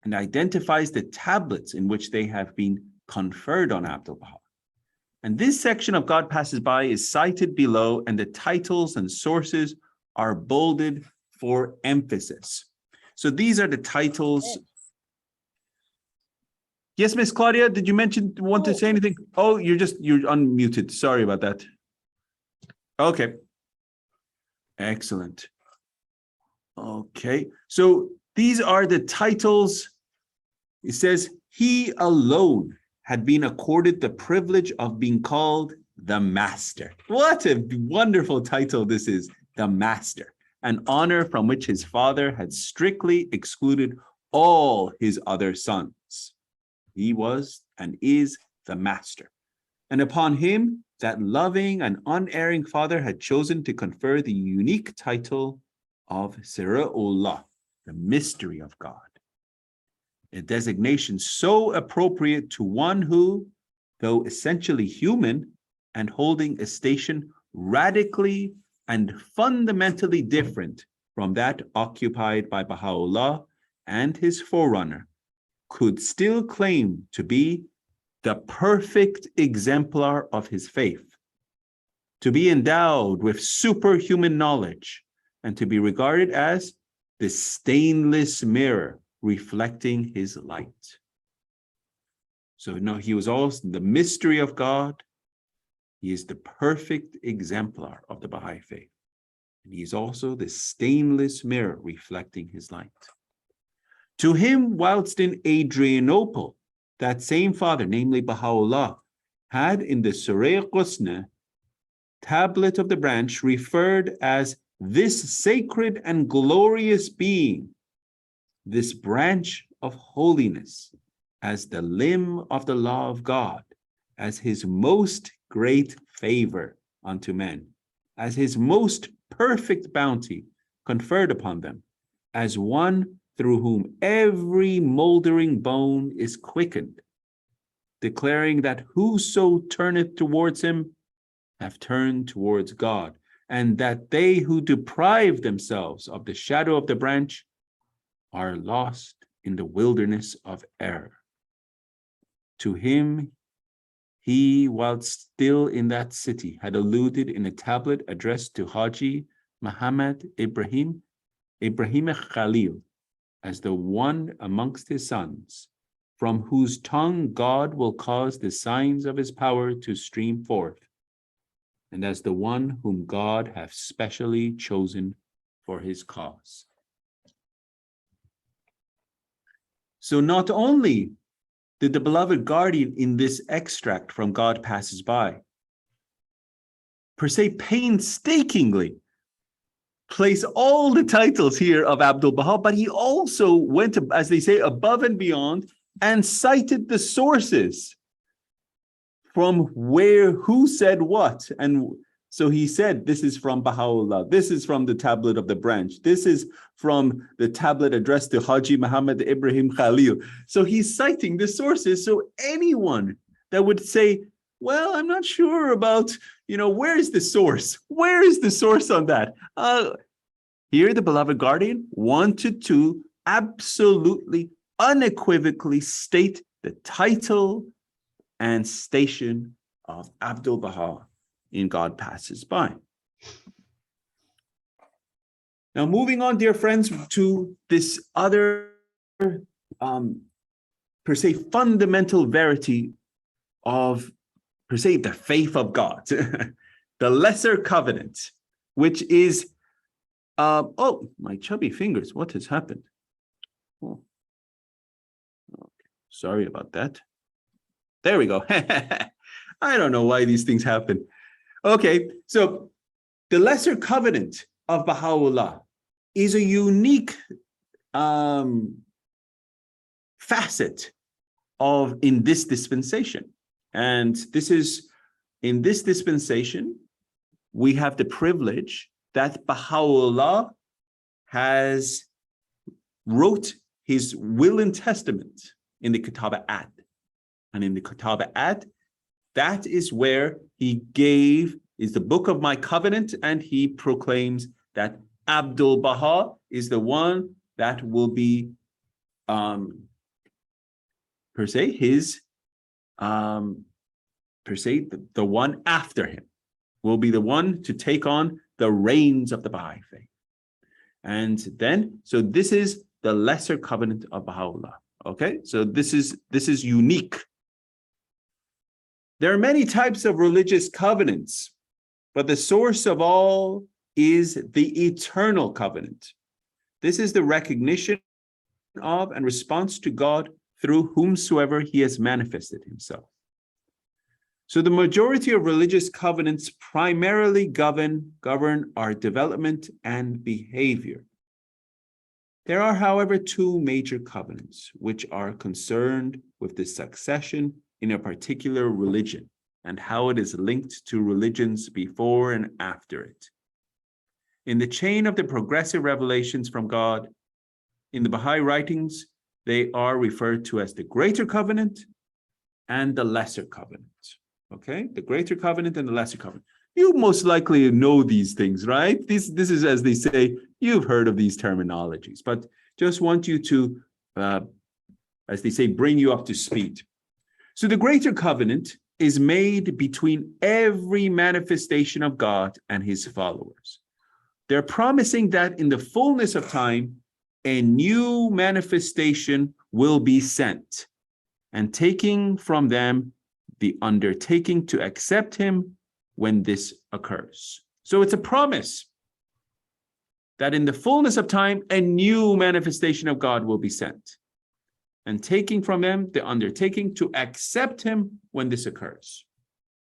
and identifies the tablets in which they have been conferred on ʻAbdu'l-Bahá. And this section of God Passes By is cited below, and the titles and sources are bolded for emphasis. So these are the titles. Yes, Miss Claudia, did you want to say anything? Oh, you're unmuted. Sorry about that. Okay. Excellent. Okay, so these are the titles. It says, he alone had been accorded the privilege of being called the Master. What a wonderful title this is, the Master, an honor from which his father had strictly excluded all his other sons. He was and is the Master. And upon him, that loving and unerring father had chosen to confer the unique title of Sira'ullah, the mystery of God. A designation so appropriate to one who, though essentially human and holding a station radically and fundamentally different from that occupied by Baha'u'llah and his forerunner, could still claim to be the perfect exemplar of his faith, to be endowed with superhuman knowledge, and to be regarded as the stainless mirror reflecting his light. So no, he was also the mystery of God. He is the perfect exemplar of the Baha'i faith. And he is also the stainless mirror reflecting his light. To him, whilst in Adrianople, that same father, namely Baha'u'llah, had in the Surah Qusna tablet of the branch referred as this sacred and glorious being, this branch of holiness, as the limb of the law of God, as his most great favor unto men, as his most perfect bounty conferred upon them, as one through whom every moldering bone is quickened, declaring that whoso turneth towards him have turned towards God, and that they who deprive themselves of the shadow of the branch are lost in the wilderness of error. To him, he, while still in that city, had alluded in a tablet addressed to Haji Muhammad Ibrahim Khalil as the one amongst his sons, from whose tongue God will cause the signs of his power to stream forth, and as the one whom God hath specially chosen for his cause. So not only did the beloved guardian in this extract from God Passes By, per se painstakingly place all the titles here of ʻAbdu'l-Bahá, but he also went, as they say, above and beyond and cited the sources from who said what. And so he said, this is from Bahá'u'lláh, this is from the tablet of the branch, this is from the tablet addressed to Haji Muhammad Ibrahim Khalil. So he's citing the sources. So anyone that would say, well, I'm not sure about, where is the source? Where is the source on that? Here, the beloved guardian wanted to absolutely, unequivocally state the title and station of ʻAbdu'l-Bahá in God Passes By. Now, moving on, dear friends, to this other, per se, fundamental verity of, per se, the faith of God, the lesser covenant, which is, oh, my chubby fingers, what has happened? Oh. Okay. Sorry about that. There we go. I don't know why these things happen. Okay, so the lesser covenant of Baha'u'lláh is a unique facet in this dispensation. And this is, in this dispensation, we have the privilege that Baha'u'lláh has wrote his will and testament in the Kitab-ʻAd. And in the Kitab-ʻAd, that is where he is the book of my covenant, and he proclaims that ʻAbdu'l-Bahá is the one that will be, per se, his, per se, the one after him will be the one to take on the reins of the Baha'i faith. And then, so this is the lesser covenant of Baha'u'lláh. Okay, so this is unique. There are many types of religious covenants, but the source of all is the eternal covenant. This is the recognition of and response to God through whomsoever he has manifested himself. So the majority of religious covenants primarily govern our development and behavior. There are, however, two major covenants which are concerned with the succession in a particular religion and how it is linked to religions before and after it. In the chain of the progressive revelations from God, in the Baha'i writings, they are referred to as the Greater Covenant and the Lesser Covenant. Okay, the Greater Covenant and the Lesser Covenant. You most likely know these things, right? This is, as they say, you've heard of these terminologies, but just want you to, as they say, bring you up to speed. So the Greater Covenant is made between every manifestation of God and his followers. They're promising that in the fullness of time, a new manifestation will be sent, and taking from them the undertaking to accept him when this occurs. So it's a promise that in the fullness of time, a new manifestation of God will be sent, and taking from them the undertaking to accept him when this occurs.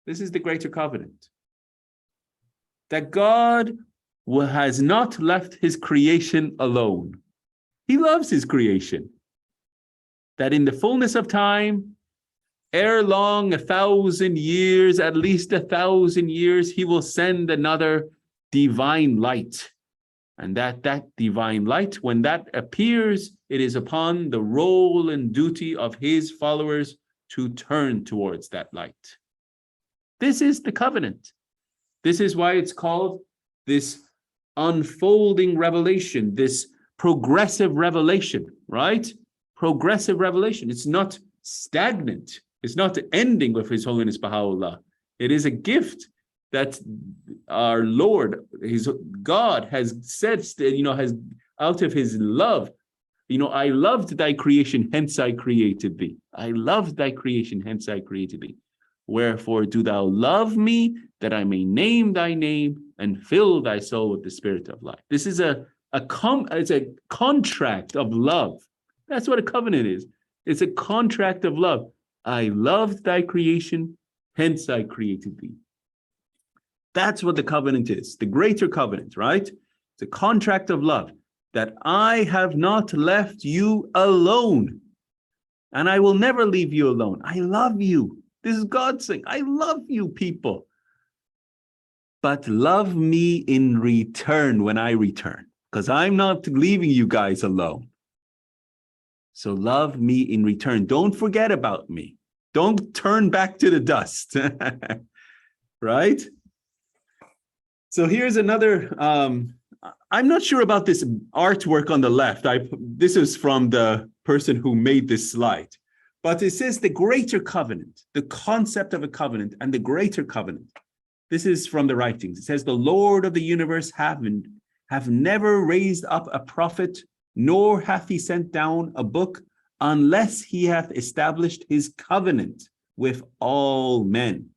This is the Greater Covenant. That God has not left his creation alone. He loves his creation. That in the fullness of time, ere long, 1,000 years, at least 1,000 years, he will send another divine light. And that divine light, when that appears, it is upon the role and duty of his followers to turn towards that light. This is the covenant. This is why it's called this unfolding revelation, this progressive revelation, right? Progressive revelation. It's not stagnant. It's not ending with His Holiness Baha'u'lláh. It is a gift that our Lord, his God, has said, has out of his love, I loved thy creation, hence I created thee. I loved thy creation, hence I created thee. Wherefore do thou love me, that I may name thy name and fill thy soul with the spirit of life. This is it's a contract of love. That's what a covenant is. It's a contract of love. I loved thy creation, hence I created thee. That's what the covenant is, the greater covenant, right? It's a contract of love, that I have not left you alone, and I will never leave you alone. I love you. This is God saying, I love you, people. But love me in return when I return, because I'm not leaving you guys alone. So love me in return. Don't forget about me. Don't turn back to the dust. Right? So here's another, I'm not sure about this artwork on the left. This is from the person who made this slide. But it says the greater covenant, the concept of a covenant and the greater covenant. This is from the writings. It says, the Lord of the universe have never raised up a prophet, nor hath he sent down a book, unless he hath established his covenant with all men,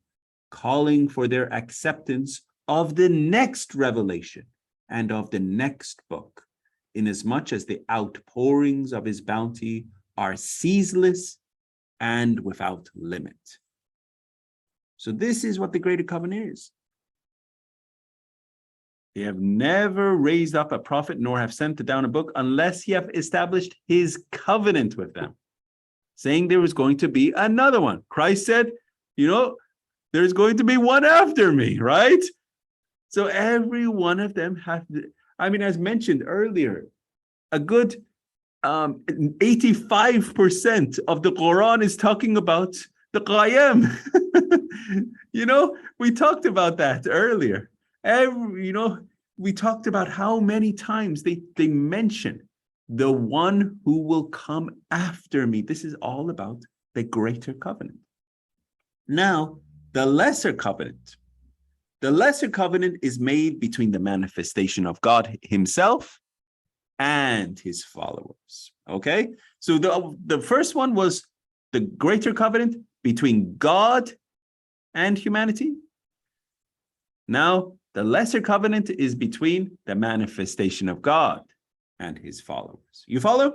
calling for their acceptance of the next revelation and of the next book, inasmuch as the outpourings of his bounty are ceaseless and without limit. So this is what the greater covenant is. They have never raised up a prophet, nor have sent down a book, unless he have established his covenant with them, saying there was going to be another one. Christ said, there's going to be one after me, right? So every one of them as mentioned earlier, a good 85% of the Quran is talking about the Qayyam. We talked about that earlier. We talked about how many times they mention the one who will come after me. This is all about the greater covenant. Now, the lesser covenant. The lesser covenant is made between the manifestation of God himself and his followers. Okay? So the first one was the greater covenant between God and humanity. Now, the lesser covenant is between the manifestation of God and his followers. You follow?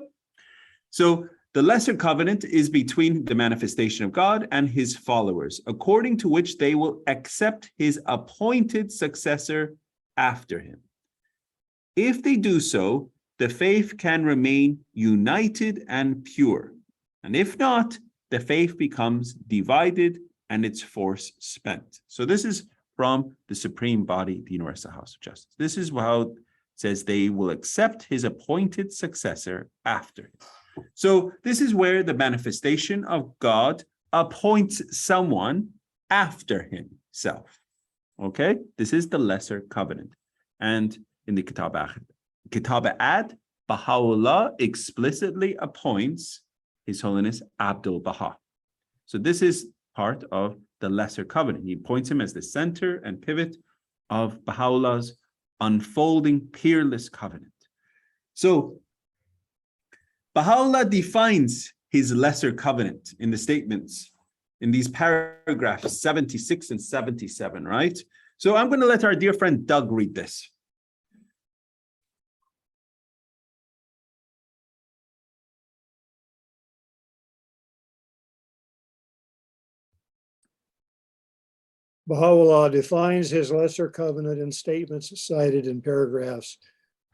So the lesser covenant is between the manifestation of God and his followers, according to which they will accept his appointed successor after him. If they do so, the faith can remain united and pure. And if not, the faith becomes divided and its force spent. So this is from the supreme body, the universal house of justice. This is how it says they will accept his appointed successor after him. So this is where the manifestation of God appoints someone after himself. Okay, this is the lesser covenant. And in the Kitab Ad, Baha'u'llah explicitly appoints His Holiness ʻAbdu'l-Bahá. So this is part of the lesser covenant. He appoints him as the center and pivot of Baha'u'llah's unfolding peerless covenant. So Baha'u'llah defines his lesser covenant in the statements in these paragraphs 76 and 77, right? So I'm going to let our dear friend Doug read this. Baha'u'llah defines his lesser covenant in statements cited in paragraphs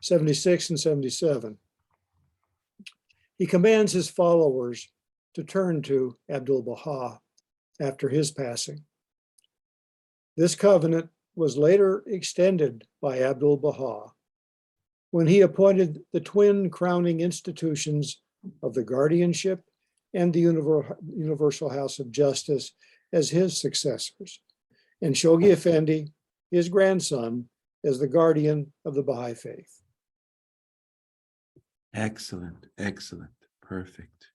76 and 77. He commands his followers to turn to ʻAbdu'l-Bahá after his passing. This covenant was later extended by ʻAbdu'l-Bahá when he appointed the twin crowning institutions of the guardianship and the universal house of justice as his successors, and Shoghi Effendi, his grandson, as the guardian of the Baha'i faith. Excellent, excellent, perfect.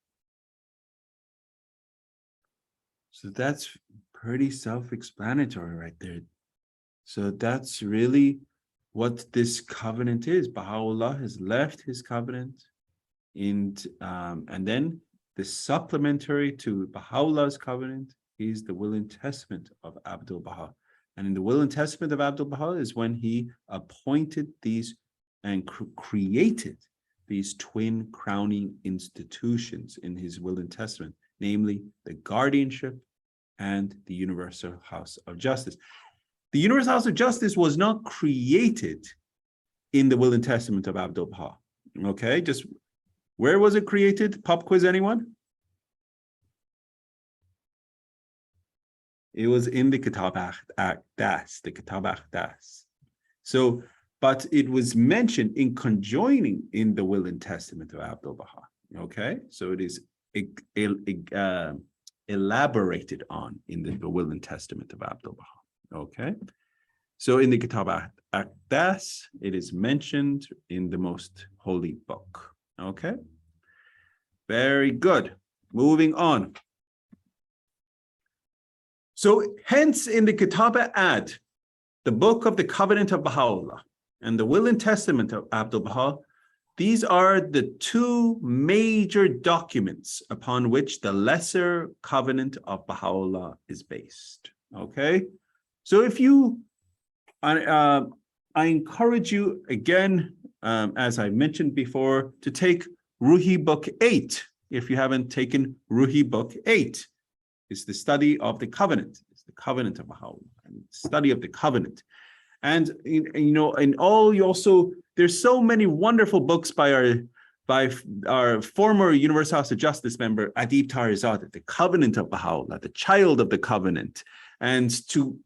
So that's pretty self-explanatory right there. So that's really what this covenant is. Baha'u'llah has left his covenant, and then the supplementary to Baha'u'llah's covenant is the will and testament of ʻAbdu'l-Bahá. And in the will and testament of ʻAbdu'l-Bahá is when he appointed these and created these twin crowning institutions in his will and testament, namely the guardianship and the Universal House of Justice. The Universal House of Justice was not created in the will and testament of ʻAbdu'l-Bahá. Okay, just where was it created? Pop quiz, anyone? It was in the Kitab Aqdas, the Kitab Aqdas. So, but it was mentioned in conjoining in the will and testament of ʻAbdu'l-Bahá. Okay, so it is elaborated on in the will and testament of ʻAbdu'l-Bahá. Okay, so in the Kitab Aqdas, it is mentioned in the most holy book. Okay, very good. Moving on. So hence in the Kitab Ad, the book of the covenant of Baha'u'llah and the will and testament of ʻAbdu'l-Bahá, these are the two major documents upon which the lesser covenant of Baha'u'llah is based. Okay, so if you, I encourage you again, as I mentioned before, to take Ruhi Book 8. If you haven't taken Ruhi Book 8, it's the study of the covenant. It's the covenant of Baha'u'llah, and study of the covenant. And in all, you also, there's so many wonderful books by our former Universal House of Justice member Adib Tarizadeh, the covenant of Baha'u'llah, the child of the covenant, and to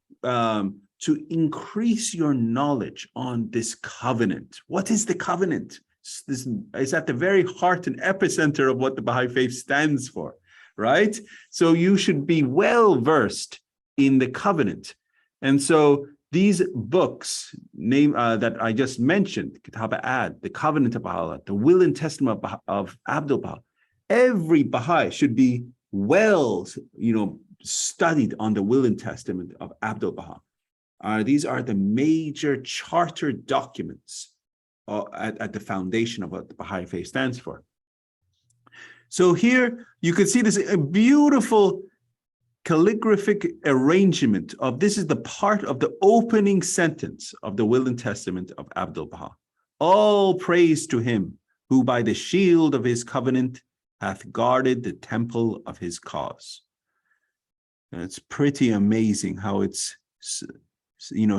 increase your knowledge on this covenant. What is the covenant? This is at the very heart and epicenter of what the Baha'i faith stands for, right? So you should be well versed in the covenant. And so these books that I just mentioned, Kitab Ad, the covenant of Baha'u'llah, the will and testament of ʻAbdu'l-Bahá, every Baha'i should be well, studied on the will and testament of ʻAbdu'l-Bahá. These are the major charter documents at the foundation of what the Baha'i faith stands for. So here you can see this beautiful calligraphic arrangement of, this is the part of the opening sentence of the will and testament of ʻAbdu'l-Bahá. All praise to him who by the shield of his covenant hath guarded the temple of his cause. And it's pretty amazing how it's,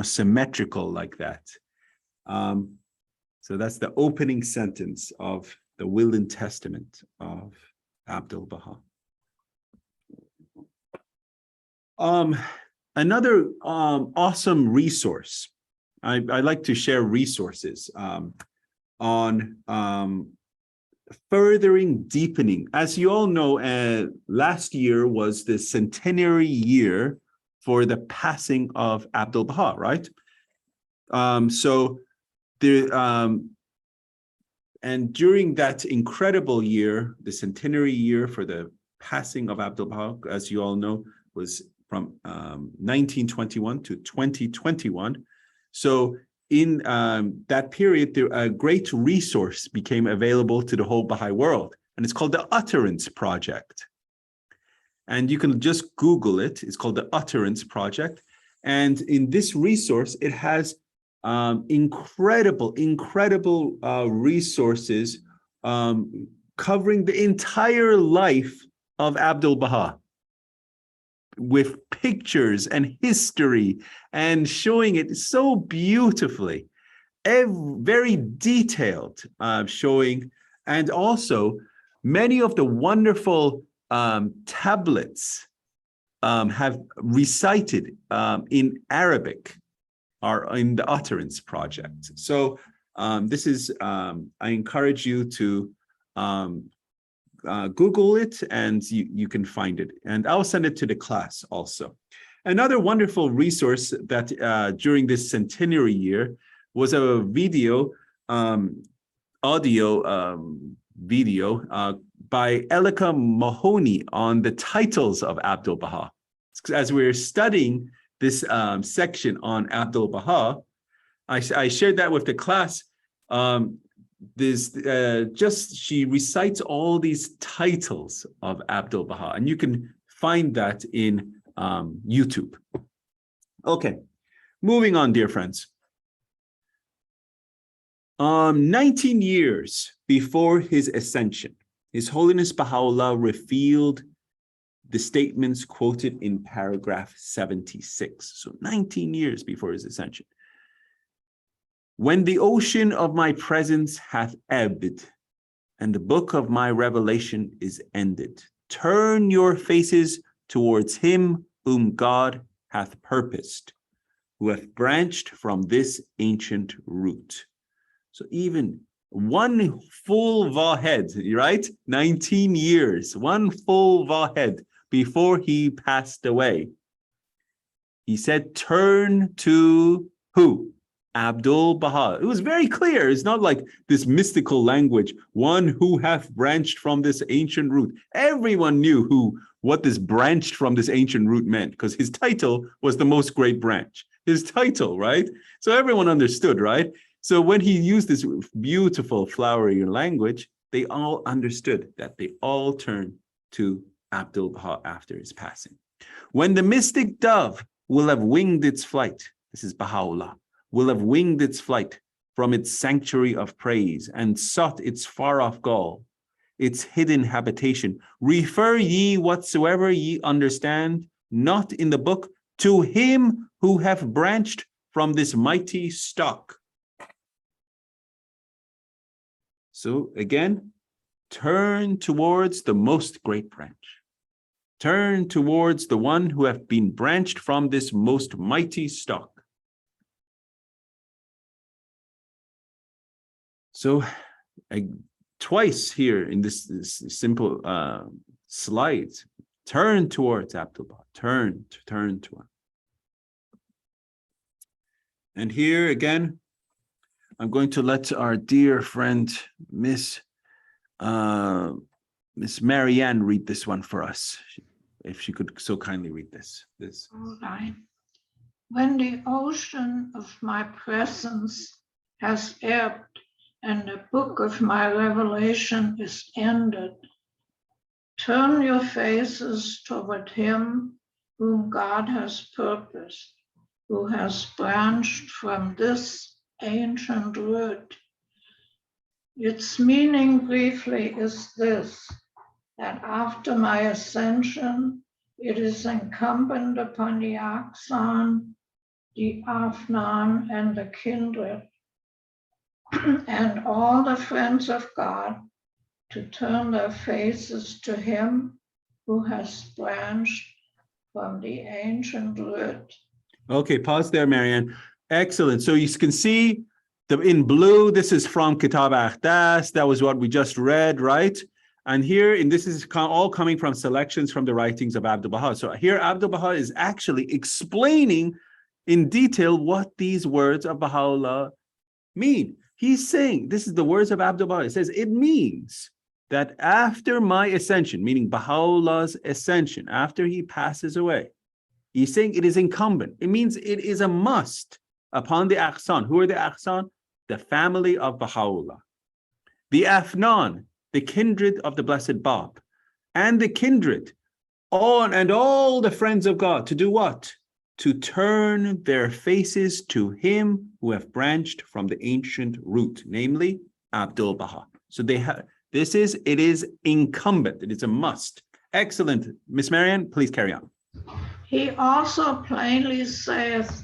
symmetrical like that. So that's the opening sentence of the will and testament of ʻAbdu'l-Bahá. Another awesome resource. I like to share resources on furthering deepening. As you all know, last year was the centenary year for the passing of ʻAbdu'l-Bahá, right? And during that incredible year, the centenary year for the passing of ʻAbdu'l-Bahá, as you all know, was from 1921 to 2021. So in that period, a great resource became available to the whole Baha'i world, and it's called the Utterance Project. And you can just Google it. It's called the Utterance Project. And in this resource, it has incredible resources covering the entire life of ʻAbdu'l-Bahá, with pictures and history and showing it so beautifully, very detailed, showing, and also many of the wonderful tablets have recited in Arabic are in the Utterance Project. So this is, I encourage you to Google it, and you can find it. And I'll send it to the class also. Another wonderful resource that during this centenary year was a video, audio video by Elika Mahoney on the titles of ʻAbdu'l-Bahá. As we're studying this section on ʻAbdu'l-Bahá, I shared that with the class. She recites all these titles of ʻAbdu'l-Bahá, and you can find that in YouTube. Okay, moving on, dear friends. 19 years before his ascension, His Holiness Baha'u'llah revealed the statements quoted in paragraph 76. So 19 years before his ascension. When the ocean of my presence hath ebbed, and the book of my revelation is ended, turn your faces towards him whom God hath purposed, who hath branched from this ancient root. So even one full vahed, right? 19 years, one full vahed before he passed away. He said, turn to who? ʻAbdu'l-Bahá. It was very clear. It's not like this mystical language, one who hath branched from this ancient root. Everyone knew what this branched from this ancient root meant, because his title was the most great branch. His title, right? So everyone understood, right? So when he used this beautiful flowery language, they all understood that they all turned to ʻAbdu'l-Bahá after his passing. When the mystic dove will have winged its flight, this is Bahá'u'lláh, will have winged its flight from its sanctuary of praise and sought its far-off goal, its hidden habitation. Refer ye whatsoever ye understand, not in the book, to him who hath branched from this mighty stock. So again, turn towards the most great branch. Turn towards the one who hath been branched from this most mighty stock. So twice here in this simple slide, turn towards ʻAbdu'l-Bahá, turn to him. And here again, I'm going to let our dear friend, Miss Marianne, read this one for us, if she could so kindly read this. All right. When the ocean of my presence has ebbed, and the book of my revelation is ended, turn your faces toward him whom God has purposed, who has branched from this ancient root. Its meaning briefly is this, that after my ascension, it is incumbent upon the Axon, the Afnan, and the kindred, and all the friends of God to turn their faces to him who has branched from the ancient root. Okay, pause there, Marianne. Excellent. So you can see in blue, this is from Kitab Aqdas. That was what we just read, right? And here, this is all coming from selections from the writings of ʻAbdu'l-Bahá. So here, ʻAbdu'l-Bahá is actually explaining in detail what these words of Baha'u'llah mean. He's saying, this is the words of ʻAbdu'l-Bahá. It says, it means that after my ascension, meaning Baha'u'llah's ascension, after he passes away, he's saying it is incumbent. It means it is a must upon the Aqsan. Who are the Aqsan? The family of Baha'u'llah. The Afnan, the kindred of the Blessed Bab, and the kindred, all the friends of God, to do what? To turn their faces to him who have branched from the ancient root, namely ʻAbdu'l-Bahá. So it is incumbent, it is a must. Excellent. Miss Marianne, please carry on. He also plainly says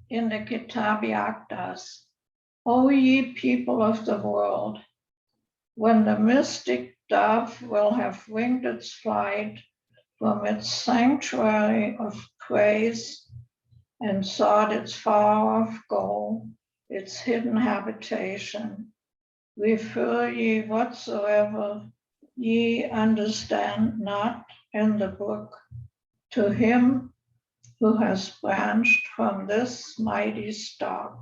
in the Kitab Aqdas, O ye people of the world, when the mystic dove will have winged its flight from its sanctuary of praise and sought its far-off goal, its hidden habitation, refer ye whatsoever ye understand not in the book, to him who has branched from this mighty stock.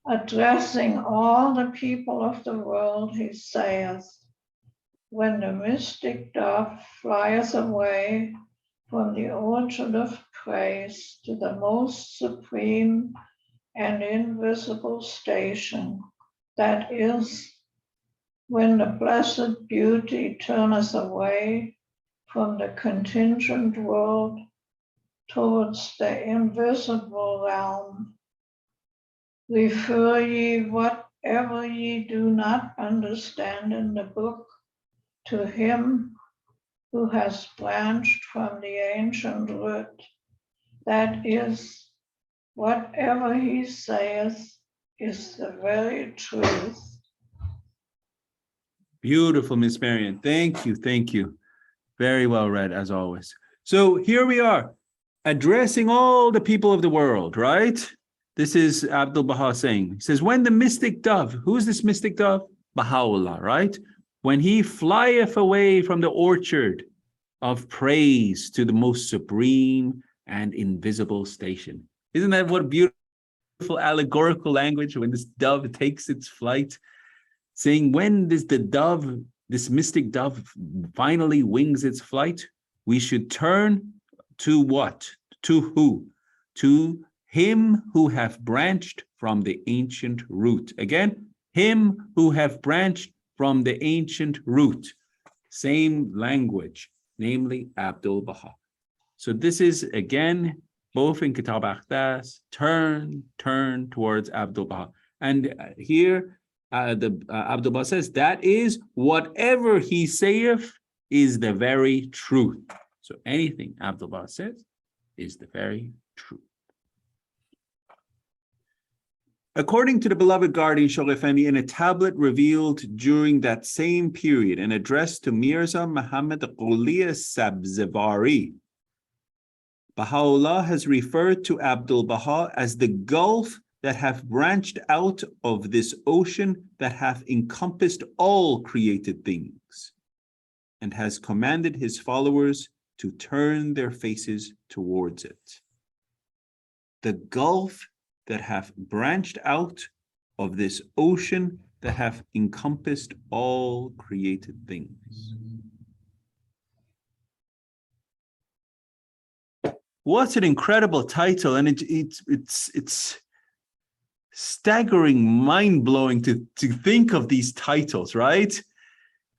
Addressing all the people of the world, he saith, when the mystic dove flieth away from the orchard of praise to the most supreme and invisible station, that is, when the blessed beauty turneth away from the contingent world towards the invisible realm. Refer ye whatever ye do not understand in the book to him who has branched from the ancient root. That is, whatever he saith is the very truth. Beautiful, Miss Marion. Thank you. Thank you. Very well read, as always. So here we are, addressing all the people of the world, right? This is ʻAbdu'l-Bahá saying, he says, when the mystic dove, who is this mystic dove? Baha'u'llah, right? When he flieth away from the orchard of praise to the most supreme and invisible station. Isn't that what beautiful allegorical language when this dove takes its flight? Saying when this mystic dove finally wings its flight, we should turn to what? To who? To him who hath branched from the ancient root. Again, him who hath branched from the ancient root. Same language, namely ʻAbdu'l-Bahá. So this is, again, both in Kitab Aqdas, turn towards ʻAbdu'l-Bahá. And here, ʻAbdu'l-Bahá says, that is, whatever he saith is the very truth. So anything ʻAbdu'l-Bahá says is the very truth. According to the beloved guardian Shaykh Effendi, in a tablet revealed during that same period and addressed to Mirza Muhammad Quli Sabzevari, Baha'u'llah has referred to ʻAbdu'l-Bahá as the gulf that hath branched out of this ocean that hath encompassed all created things, and has commanded his followers to turn their faces towards it. The gulf that hath branched out of this ocean that hath encompassed all created things. What an incredible title, and it's staggering, mind-blowing to think of these titles, right?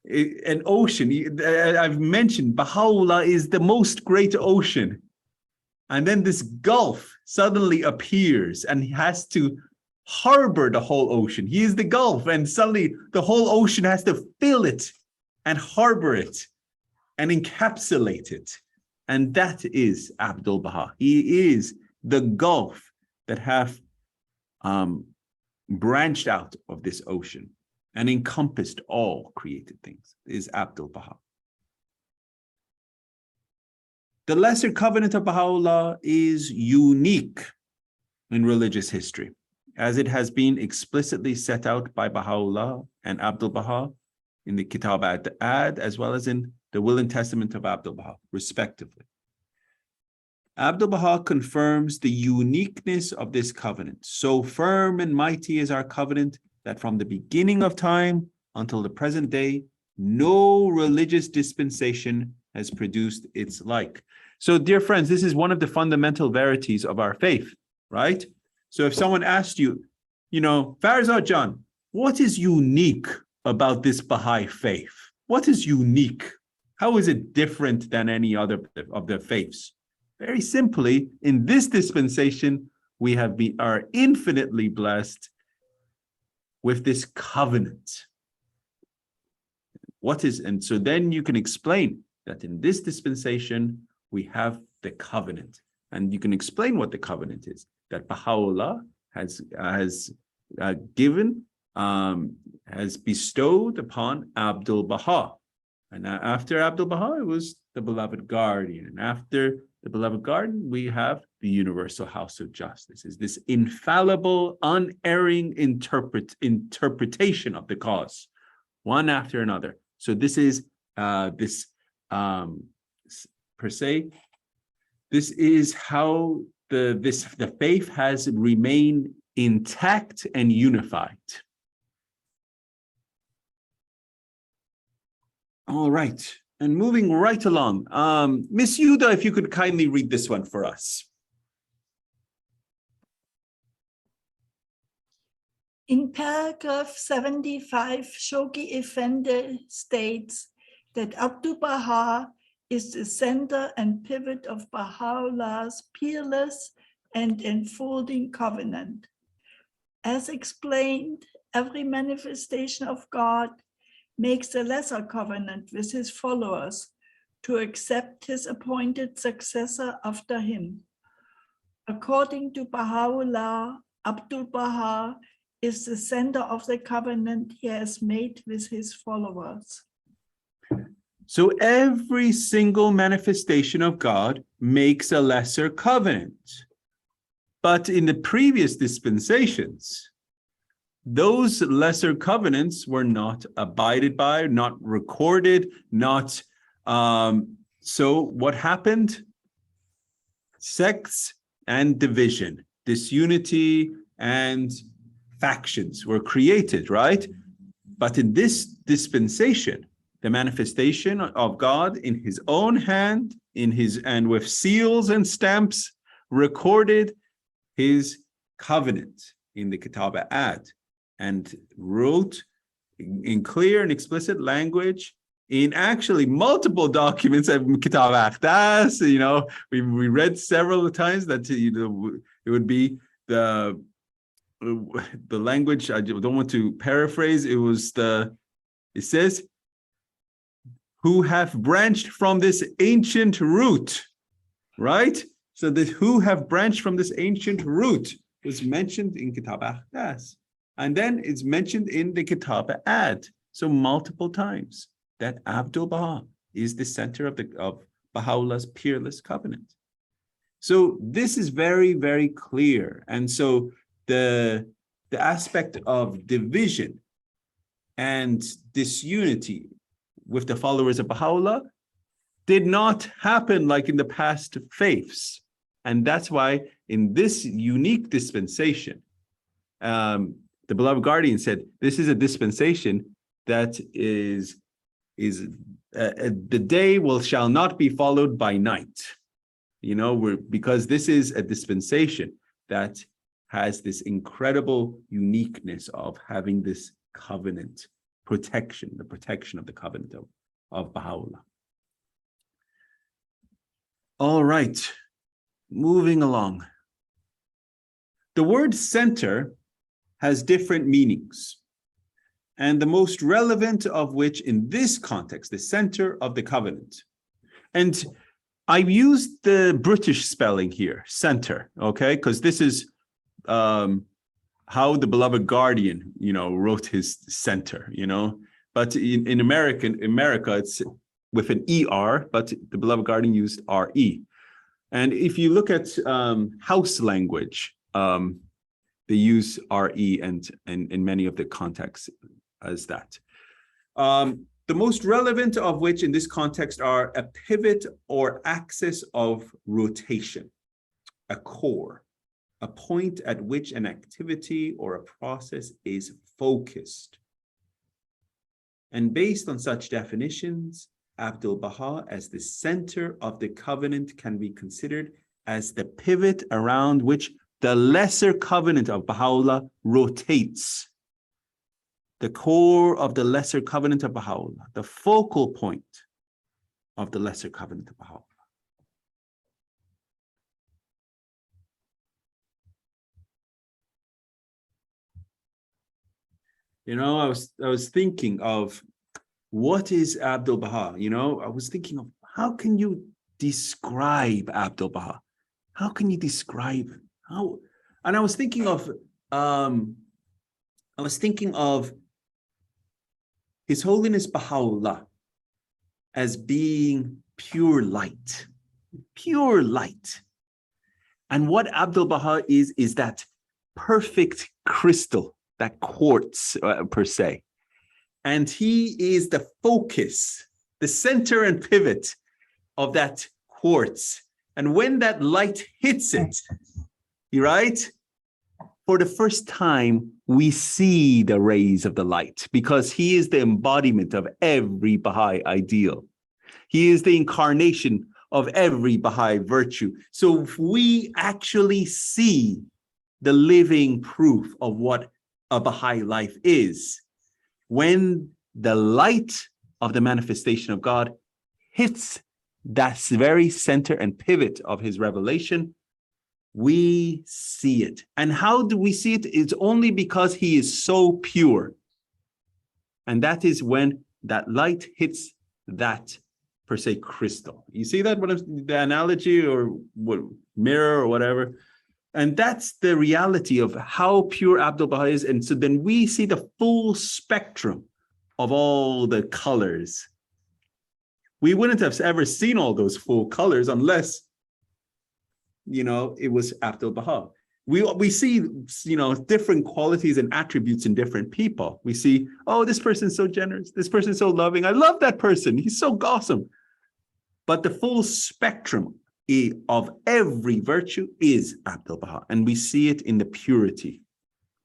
An ocean, I've mentioned Baha'u'llah is the most great ocean. And then this gulf suddenly appears and he has to harbor the whole ocean. He is the gulf, and suddenly the whole ocean has to fill it and harbor it and encapsulate it. And that is ʻAbdu'l-Bahá. He is the gulf that hath branched out of this ocean and encompassed all created things. It is ʻAbdu'l-Bahá. The Lesser Covenant of Baha'u'llah is unique in religious history, as it has been explicitly set out by Baha'u'llah and ʻAbdu'l-Bahá in the Kitab Ad, as well as in the Will and Testament of ʻAbdu'l-Bahá, respectively. ʻAbdu'l-Bahá confirms the uniqueness of this covenant. So firm and mighty is our covenant that from the beginning of time until the present day, no religious dispensation has produced its like. So, dear friends, this is one of the fundamental verities of our faith, right? So if someone asked you, Farzad John, what is unique about this Baha'i faith? What is unique? How is it different than any other of the faiths? Very simply, in this dispensation, we are infinitely blessed with this covenant. And so then you can explain that in this dispensation, we have the covenant. And you can explain what the covenant is, that Baha'u'llah has bestowed upon ʻAbdu'l-Bahá. And after ʻAbdu'l-Bahá, it was the beloved guardian. And after the beloved guardian, we have the universal house of justice. Is this infallible, unerring interpretation of the cause, one after another. So this is per se, this is how the faith has remained intact and unified. All right. And moving right along, Miss Yuda, if you could kindly read this one for us. In paragraph 75, Shoghi Effendi states that ʻAbdu'l-Bahá is the center and pivot of Baha'u'llah's peerless and enfolding covenant. As explained, every manifestation of God makes a lesser covenant with his followers to accept his appointed successor after him. According to Bahá'u'lláh, ʻAbdu'l-Bahá is the center of the covenant he has made with his followers. So every single manifestation of God makes a lesser covenant. But in the previous dispensations, those lesser covenants were not abided by, not recorded, not, so what happened? Sects and division, disunity and factions were created, right? But in this dispensation, the manifestation of God in his own hand, and with seals and stamps, recorded his covenant in the ʻKitāb-i-ʻAd, and wrote in clear and explicit language in actually multiple documents of ʻKitāb-i-ʻAqdas. You know, we read several times that, you know, it would be the language. I don't want to paraphrase. It says, who have branched from this ancient root, right? So that who have branched from this ancient root was mentioned in ʻKitāb-i-ʻAqdas. And then it's mentioned in the ʻKitāb-i-ʻAd. So multiple times that ʻAbdu'l-Bahá is the center of Baha'u'llah's peerless covenant. So this is very, very clear. And so the aspect of division and disunity with the followers of Baha'u'llah did not happen like in the past faiths. And that's why in this unique dispensation, the beloved guardian said, this is a dispensation that is the day shall not be followed by night. You know, because this is a dispensation that has this incredible uniqueness of having this covenant protection, the protection of the covenant of Baha'u'llah. All right, moving along. The word center has different meanings, and the most relevant of which in this context, the center of the covenant. And I've used the British spelling here, center, okay? Because this is how the beloved guardian, you know, wrote his center, you know. But in America, it's with an ER, but the beloved guardian used RE. And if you look at house language, they use RE and in many of the contexts as that. The most relevant of which in this context are a pivot or axis of rotation, a core, a point at which an activity or a process is focused. And based on such definitions, ʻAbdu'l-Bahá as the center of the covenant can be considered as the pivot around which the lesser covenant of Baha'u'llah rotates. The core of the lesser covenant of Baha'u'llah, the focal point of the lesser covenant of Baha'u'llah. You know, I was thinking of what is ʻAbdu'l-Bahá? You know, I was thinking of how can you describe ʻAbdu'l-Bahá? How can you describe how? And I was thinking of His Holiness Baha'u'llah as being pure light, pure light. And what ʻAbdu'l-Bahá is that perfect crystal, that quartz per se. And he is the focus, the center and pivot of that quartz. And when that light hits it, right? For the first time, we see the rays of the light because he is the embodiment of every Baha'i ideal. He is the incarnation of every Baha'i virtue. So if we actually see the living proof of what a Baha'i life is, when the light of the manifestation of God hits that very center and pivot of his revelation, we see it. And how do we see it? It's only because he is so pure. And that is when that light hits that, per se, crystal. You see that, the analogy or what, mirror or whatever? And that's the reality of how pure ʻAbdu'l-Bahá is. And so then we see the full spectrum of all the colors. We wouldn't have ever seen all those full colors unless, it was ʻAbdu'l-Bahá. We see, different qualities and attributes in different people. We see, oh, this person's so generous. This person's so loving. I love that person. He's so awesome. But the full spectrum of every virtue is ʻAbdu'l-Bahá. And we see it in the purity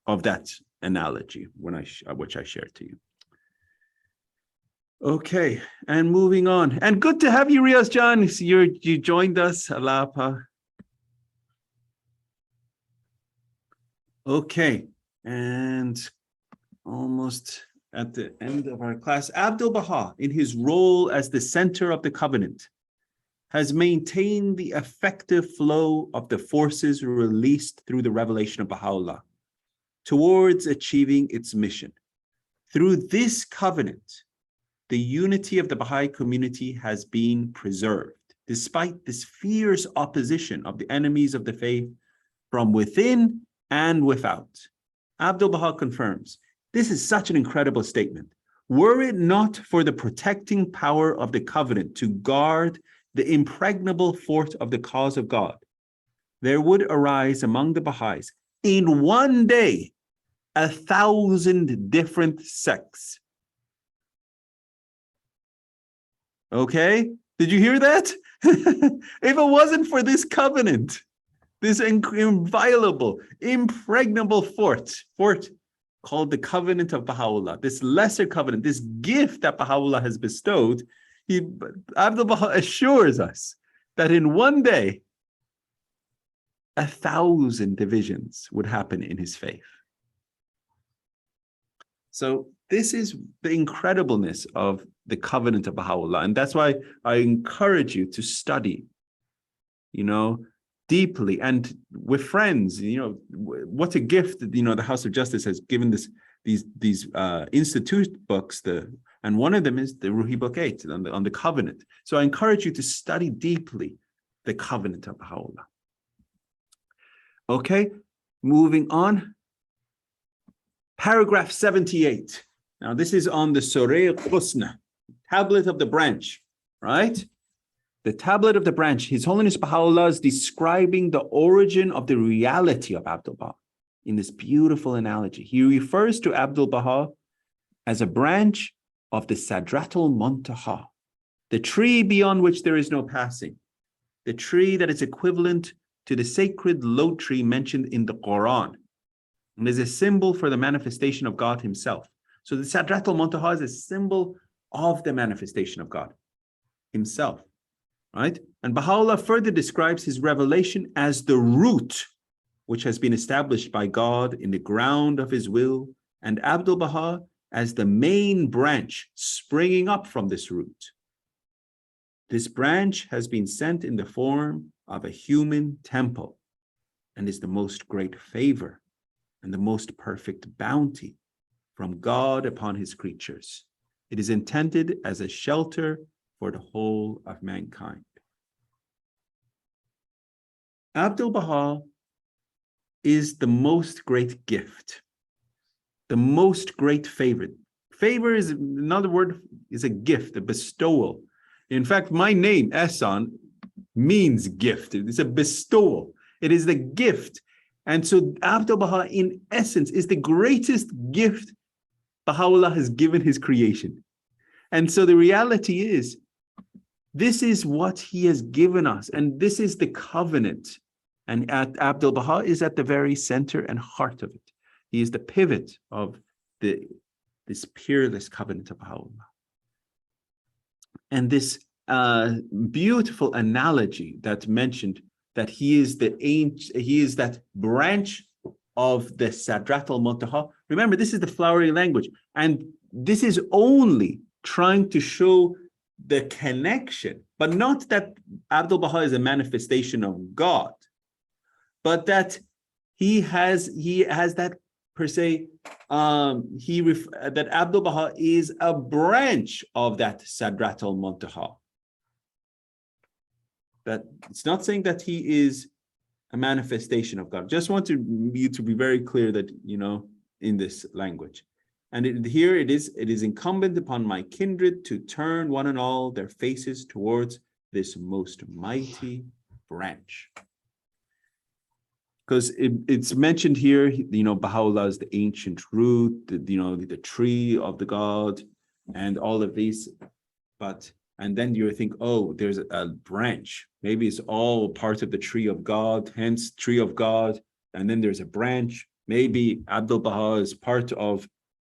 of that analogy which I shared to you. Okay, and moving on. And good to have you, Riaz John. You joined us. Alapa. Okay, and almost at the end of our class, ʻAbdu'l-Bahá, in his role as the center of the covenant, has maintained the effective flow of the forces released through the revelation of Baha'u'llah towards achieving its mission. Through this covenant, the unity of the Baha'i community has been preserved, despite this fierce opposition of the enemies of the faith from within and without. ʻAbdu'l-Bahá confirms, this is such an incredible statement. Were it not for the protecting power of the covenant to guard the impregnable fort of the cause of God, there would arise among the Baha'is in one day 1,000 different sects. Okay, did you hear that? If it wasn't for this covenant, this inviolable, impregnable fort called the covenant of Baha'u'llah, this lesser covenant, this gift that Baha'u'llah has bestowed, ʻAbdu'l-Bahá assures us that in one day, 1,000 divisions would happen in his faith. So this is the incredibleness of the covenant of Baha'u'llah. And that's why I encourage you to study, deeply and with friends. What a gift, the House of Justice has given these institute books, and one of them is the Ruhi Book 8 on the covenant. So I encourage you to study deeply the covenant of Baha'u'llah. Okay, moving on. Paragraph 78. Now this is on the Surah al-Husna, tablet of the branch, right? The tablet of the branch. His Holiness Baha'u'llah is describing the origin of the reality of ʻAbdu'l-Bahá in this beautiful analogy. He refers to ʻAbdu'l-Bahá as a branch of the Sadratul Muntaha, the tree beyond which there is no passing, the tree that is equivalent to the sacred lote tree mentioned in the Quran, and is a symbol for the manifestation of God himself. So the Sadratul Muntaha is a symbol of the manifestation of God himself, right? And Baha'u'llah further describes his revelation as the root which has been established by God in the ground of his will, and ʻAbdu'l-Bahá as the main branch springing up from this root. This branch has been sent in the form of a human temple and is the most great favor and the most perfect bounty from God upon his creatures. It is intended as a shelter for the whole of mankind. ʻAbdu'l-Bahá is the most great gift, the most great favor. Favor is another word, is a gift, a bestowal. In fact, my name, Ehsan, means gift. It's a bestowal. It is the gift. And so ʻAbdu'l-Bahá, in essence, is the greatest gift Baha'u'llah has given his creation. And so the reality is, this is what he has given us, and this is the covenant. And ʻAbdu'l-Bahá is at the very center and heart of it. He is the pivot of this peerless covenant of Baha'u'llah. And this beautiful analogy that mentioned that he is that branch of the Sadrat al-Muntaha. Remember, this is the flowery language, and this is only trying to show the connection, but not that ʻAbdu'l-Bahá is a manifestation of God, but that he has that per se, that ʻAbdu'l-Bahá is a branch of that Sadrat al-Muntaha. That it's not saying that he is a manifestation of God. Just want you to be very clear that, in this language. And here it is incumbent upon my kindred to turn one and all their faces towards this most mighty branch. Because it's mentioned here, Baha'u'lláh is the ancient root, the tree of the God, and all of these. And then you think, oh, there's a branch. Maybe it's all part of the tree of God, hence tree of God. And then there's a branch. Maybe ʻAbdu'l-Bahá is part of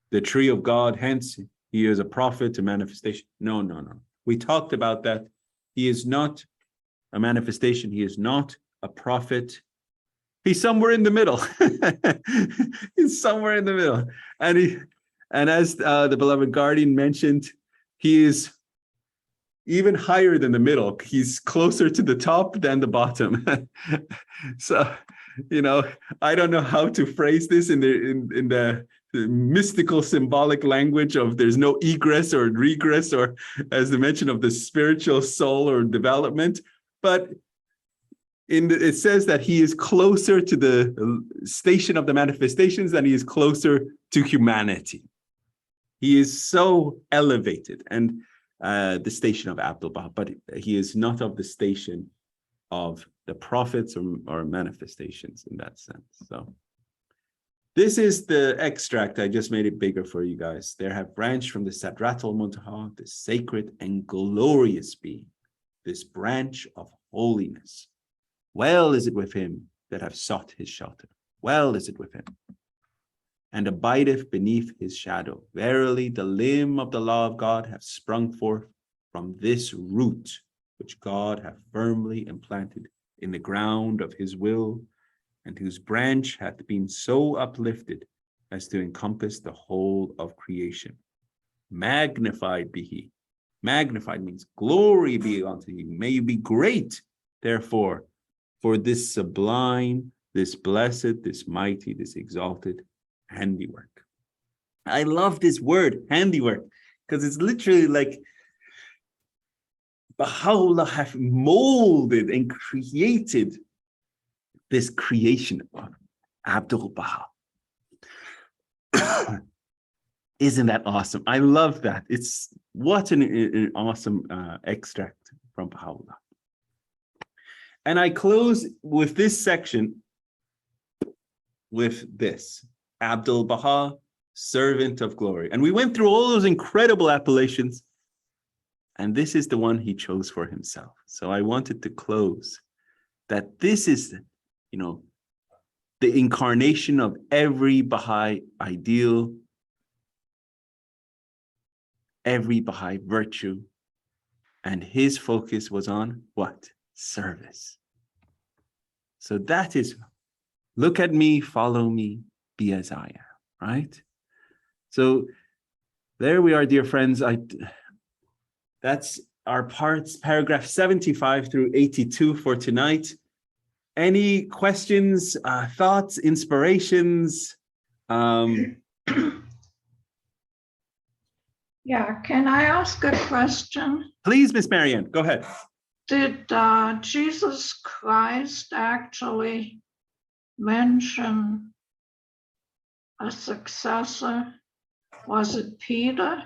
the tree of God, hence he is a prophet, a manifestation. No. We talked about that. He is not a manifestation. He is not a prophet. He's somewhere in the middle. He's somewhere in the middle. And as the beloved guardian mentioned, he is even higher than the middle. He's closer to the top than the bottom. So, I don't know how to phrase this in the mystical symbolic language of there's no egress or regress, or as the mention of the spiritual soul or development, but it says that he is closer to the station of the manifestations than he is closer to humanity. He is so elevated, and the station of ʻAbdu'l-Bahá, but he is not of the station of the prophets or manifestations in that sense. So this is the extract. I just made it bigger for you guys. There have branched from the Sadrat al-Muntaha, the sacred and glorious being, this branch of holiness. Well is it with him that have sought his shelter. Well is it with him, and abideth beneath his shadow. Verily, the limb of the law of God hath sprung forth from this root, which God hath firmly implanted in the ground of his will, and whose branch hath been so uplifted as to encompass the whole of creation. Magnified be he. Magnified means glory be unto him. May you be great, therefore, for this sublime, this blessed, this mighty, this exalted handiwork. I love this word, handiwork, because it's literally like Baha'u'lláh have molded and created this creation of ʻAbdu'l-Bahá. Isn't that awesome? I love that. It's what an awesome extract from Baha'u'lláh. And I close with this section with this: ʻAbdu'l-Bahá, servant of glory. And we went through all those incredible appellations, and this is the one he chose for himself. So I wanted to close that this is, the incarnation of every Baha'i ideal, every Baha'i virtue, and his focus was on what? Service. So that is, look at me, follow me, be as I am, right? So there we are, dear friends. That's our paragraph 75 through 82 for tonight. Any questions, thoughts, inspirations? Yeah, can I ask a question? Please, Miss Marianne, go ahead. Did Jesus Christ actually mention a successor? Was it Peter?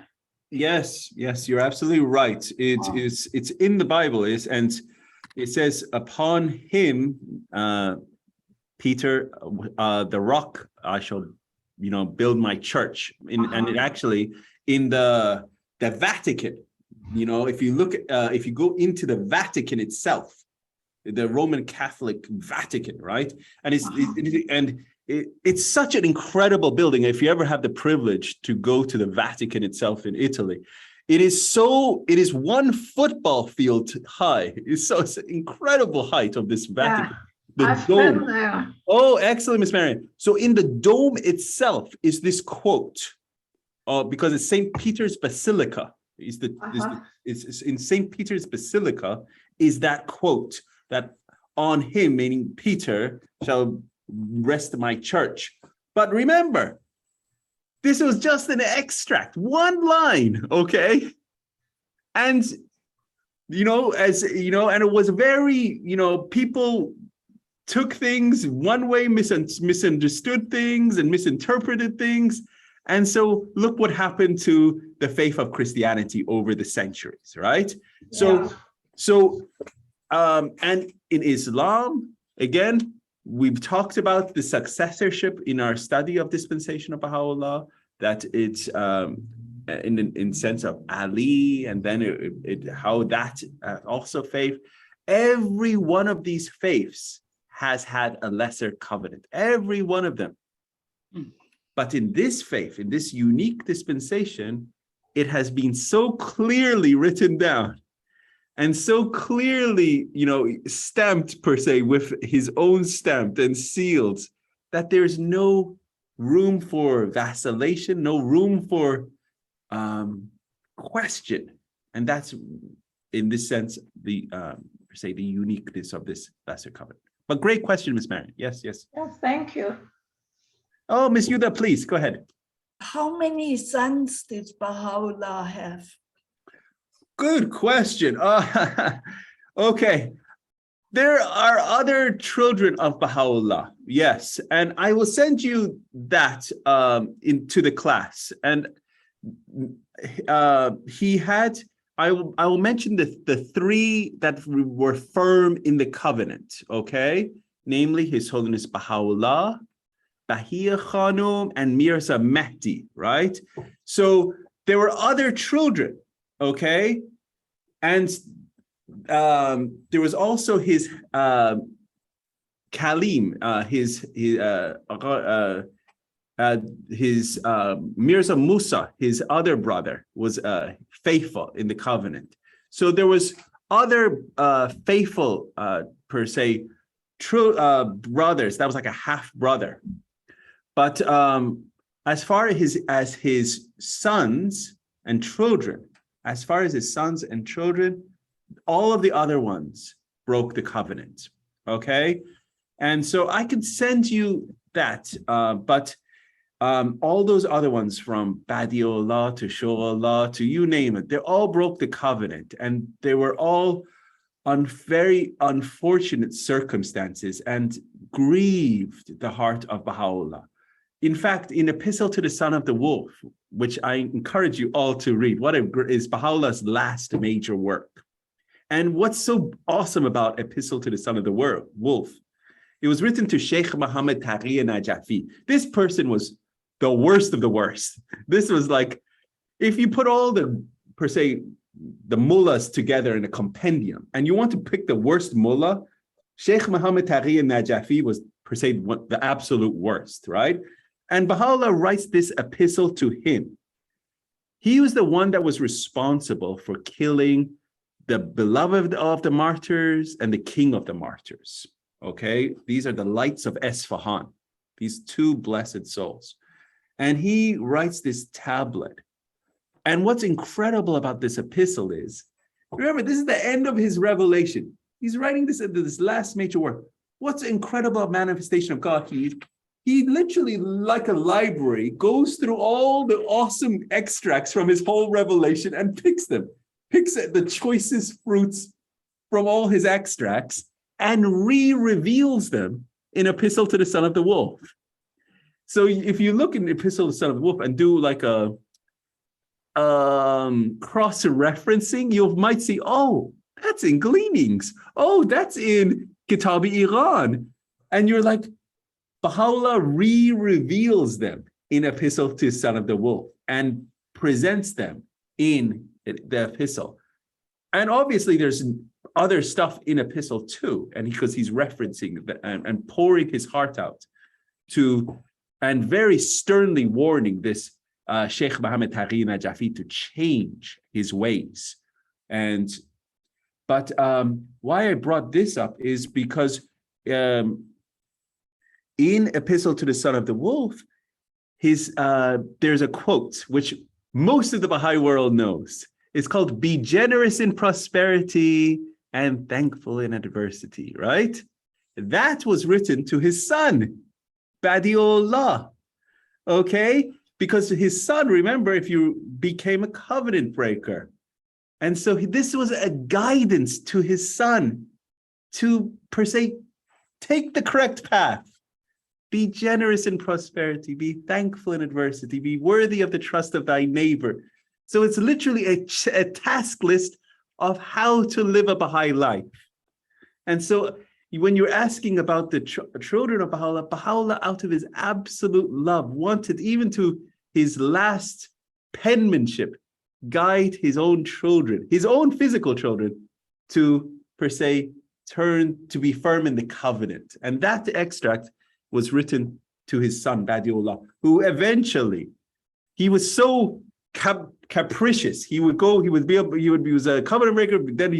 Yes, you're absolutely right. It's in the Bible, and it says, upon him, Peter, the rock, I shall, build my church. And it actually, in the Vatican, if you look, if you go into the Vatican itself, the Roman Catholic Vatican, right? And it's such an incredible building. If you ever have the privilege to go to the Vatican itself in Italy, It is one football field high. It's an incredible height of this Vatican. The I've dome. been there. Oh, excellent, Miss Marion. So in the dome itself is this quote, because it's St. Peter's Basilica. It's in St. Peter's Basilica is that quote that on him, meaning Peter, shall rest my church. But remember, this was just an extract, one line, okay? And, and it was very, people took things one way, misunderstood things and misinterpreted things. And so look what happened to the faith of Christianity over the centuries, right? Yeah. And in Islam, again, we've talked about the successorship in our study of Dispensation of Baha'u'llah, that it's in sense of Ali, and then how that also faith. Every one of these faiths has had a lesser covenant, every one of them. But in this faith, in this unique dispensation, it has been so clearly written down and so clearly, stamped per se with his own stamp and sealed, that there's no room for vacillation, no room for question. And that's, in this sense, the uniqueness of this lesser covenant. But great question, Miss Marion. Yes. Well, thank you. Oh, Miss Yuda, please go ahead. How many sons did Baha'u'llah have? Good question. Okay. There are other children of Baha'u'llah, yes, and I will send you that into the class. And he had, I will mention the three that were firm in the covenant, okay? Namely, His Holiness Baha'u'llah, Bahia Khanum, and Mirza Mehdi, right? So there were other children, okay? And there was also his Kalim, his Mirza Musa, his other brother, was faithful in the covenant. So there was other faithful, per se, true brothers. That was like a half brother. But as far as his sons and children, all of the other ones broke the covenant, okay? And so I can send you that, but all those other ones, from Badi'ullah to Shurullah to you name it, they all broke the covenant, and they were all on very unfortunate circumstances and grieved the heart of Baha'u'llah. In fact, in Epistle to the Son of the Wolf, which I encourage you all to read, is Baha'u'llah's last major work. And what's so awesome about Epistle to the Son of the Wolf, it was written to Sheikh Muhammad Taqi Najafi. This person was the worst of the worst. This was like, if you put all the mullahs together in a compendium, and you want to pick the worst mullah, Sheikh Muhammad Taqi Najafi was the absolute worst, right? And Baha'u'llah writes this epistle to him. He was the one that was responsible for killing the beloved of the martyrs and the king of the martyrs, okay? These are the lights of Esfahan, these two blessed souls. And he writes this tablet. And what's incredible about this epistle is, remember, this is the end of his revelation. He's writing this into this last major work. What's incredible manifestation of God? He literally, like a library, goes through all the awesome extracts from his whole revelation and picks the choicest fruits from all his extracts and re-reveals them in Epistle to the Son of the Wolf. So if you look in the Epistle to the Son of the Wolf and do like a cross-referencing, you might see, oh, that's in Gleanings. Oh, that's in Kitab-i-Iran. And you're like, Baha'u'llah re-reveals them in Epistle to the Son of the Wolf and presents them in the epistle. And obviously there's other stuff in epistle too, and because he's referencing and pouring his heart out to, and very sternly warning this Sheikh Muhammad Taghi Najafi to change his ways. But why I brought this up is because in Epistle to the Son of the Wolf, there's a quote which most of the Baha'i world knows. It's called, "Be generous in prosperity and thankful in adversity," right? That was written to his son, Bahá'u'lláh, okay? Because his son, remember, if you became a covenant breaker. And so this was a guidance to his son to, per se, take the correct path. Be generous in prosperity, be thankful in adversity, be worthy of the trust of thy neighbor. So it's literally a task list of how to live a Baha'i life. And so when you're asking about the children of Baha'u'lláh, Baha'u'lláh, out of his absolute love, wanted even to his last penmanship, guide his own children, his own physical children, to, per se, turn to be firm in the covenant. And that extract was written to his son, Bahá'u'lláh, who eventually, he was so capricious. He was a covenant breaker, but then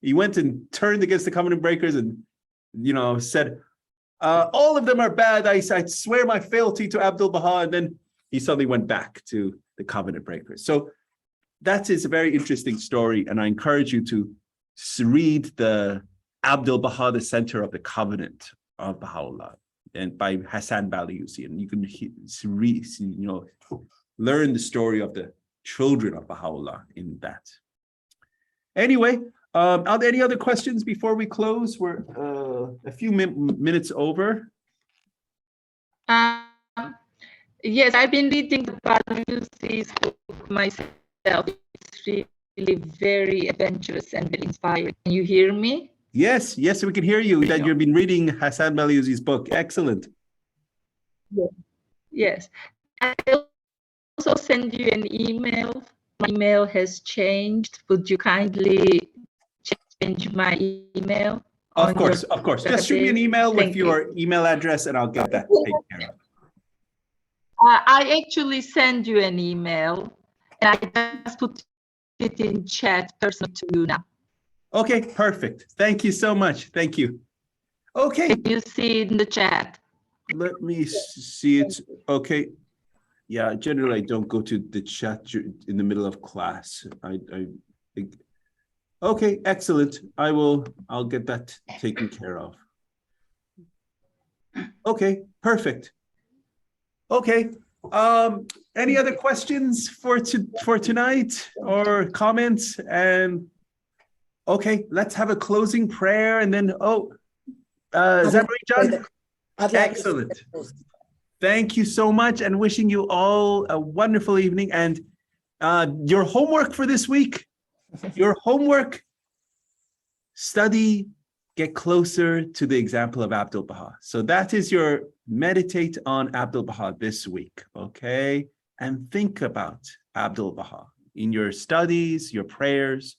he went and turned against the covenant breakers and, said, all of them are bad. I swear my fealty to ʻAbdu'l-Bahá. And then he suddenly went back to the covenant breakers. So that is a very interesting story. And I encourage you to read the ʻAbdu'l-Bahá, the Center of the Covenant of Baha'u'llah, and by Hassan Baliusi. And you can read, learn the story of the children of Baha'u'llah in that. Anyway, are there any other questions before we close? We're a few minutes over. Yes, I've been reading the Baliusi's book myself. It's really very adventurous and very inspiring. Can you hear me? Yes, we can hear you. That you've been reading Hassan Baliusi's book. Excellent. Yes. I also send you an email. My email has changed. Would you kindly change my email? Of course. Just shoot me an email with your email address and I'll get that taken care of. I actually send you an email and I just put it in chat personally to you now. Okay, perfect. Thank you so much. Thank you. Okay. Can you see it in the chat? Let me see it. Okay. Yeah, generally I don't go to the chat in the middle of class. Okay, excellent. I'll get that taken care of. Okay, perfect. Okay. Any other questions for tonight or comments? And okay, let's have a closing prayer and then Zamri-Jan? Excellent. Thank you so much and wishing you all a wonderful evening. And your homework for this week, study, get closer to the example of ʻAbdu'l-Bahá. So that is your meditate on ʻAbdu'l-Bahá this week, okay? And think about ʻAbdu'l-Bahá in your studies, your prayers,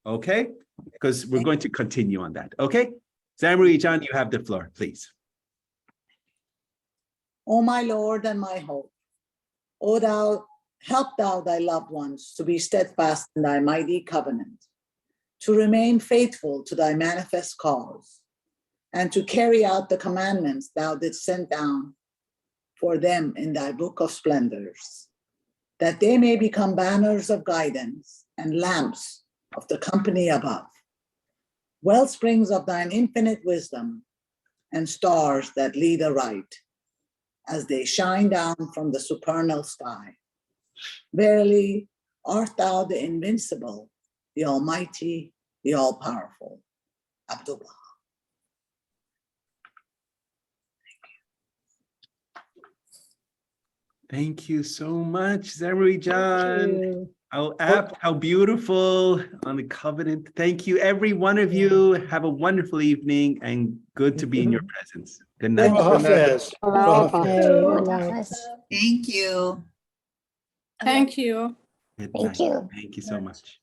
okay? Because we're going to continue on that, okay? Zamri-Jan, you have the floor, please. O my Lord and my hope, help thou thy loved ones to be steadfast in thy mighty covenant, to remain faithful to thy manifest cause, and to carry out the commandments thou didst send down for them in thy book of splendors, that they may become banners of guidance and lamps of the company above, wellsprings of thine infinite wisdom, and stars that lead aright, as they shine down from the supernal sky. Verily, art thou the invincible, the almighty, the all-powerful, ʻAbdu'l-Bahá. Thank you so much, Zamri-Jan. How beautiful on the covenant. Thank you, every one of you. Have a wonderful evening and good to be in your presence. Good night. Thank you. Good night. Thank you so much.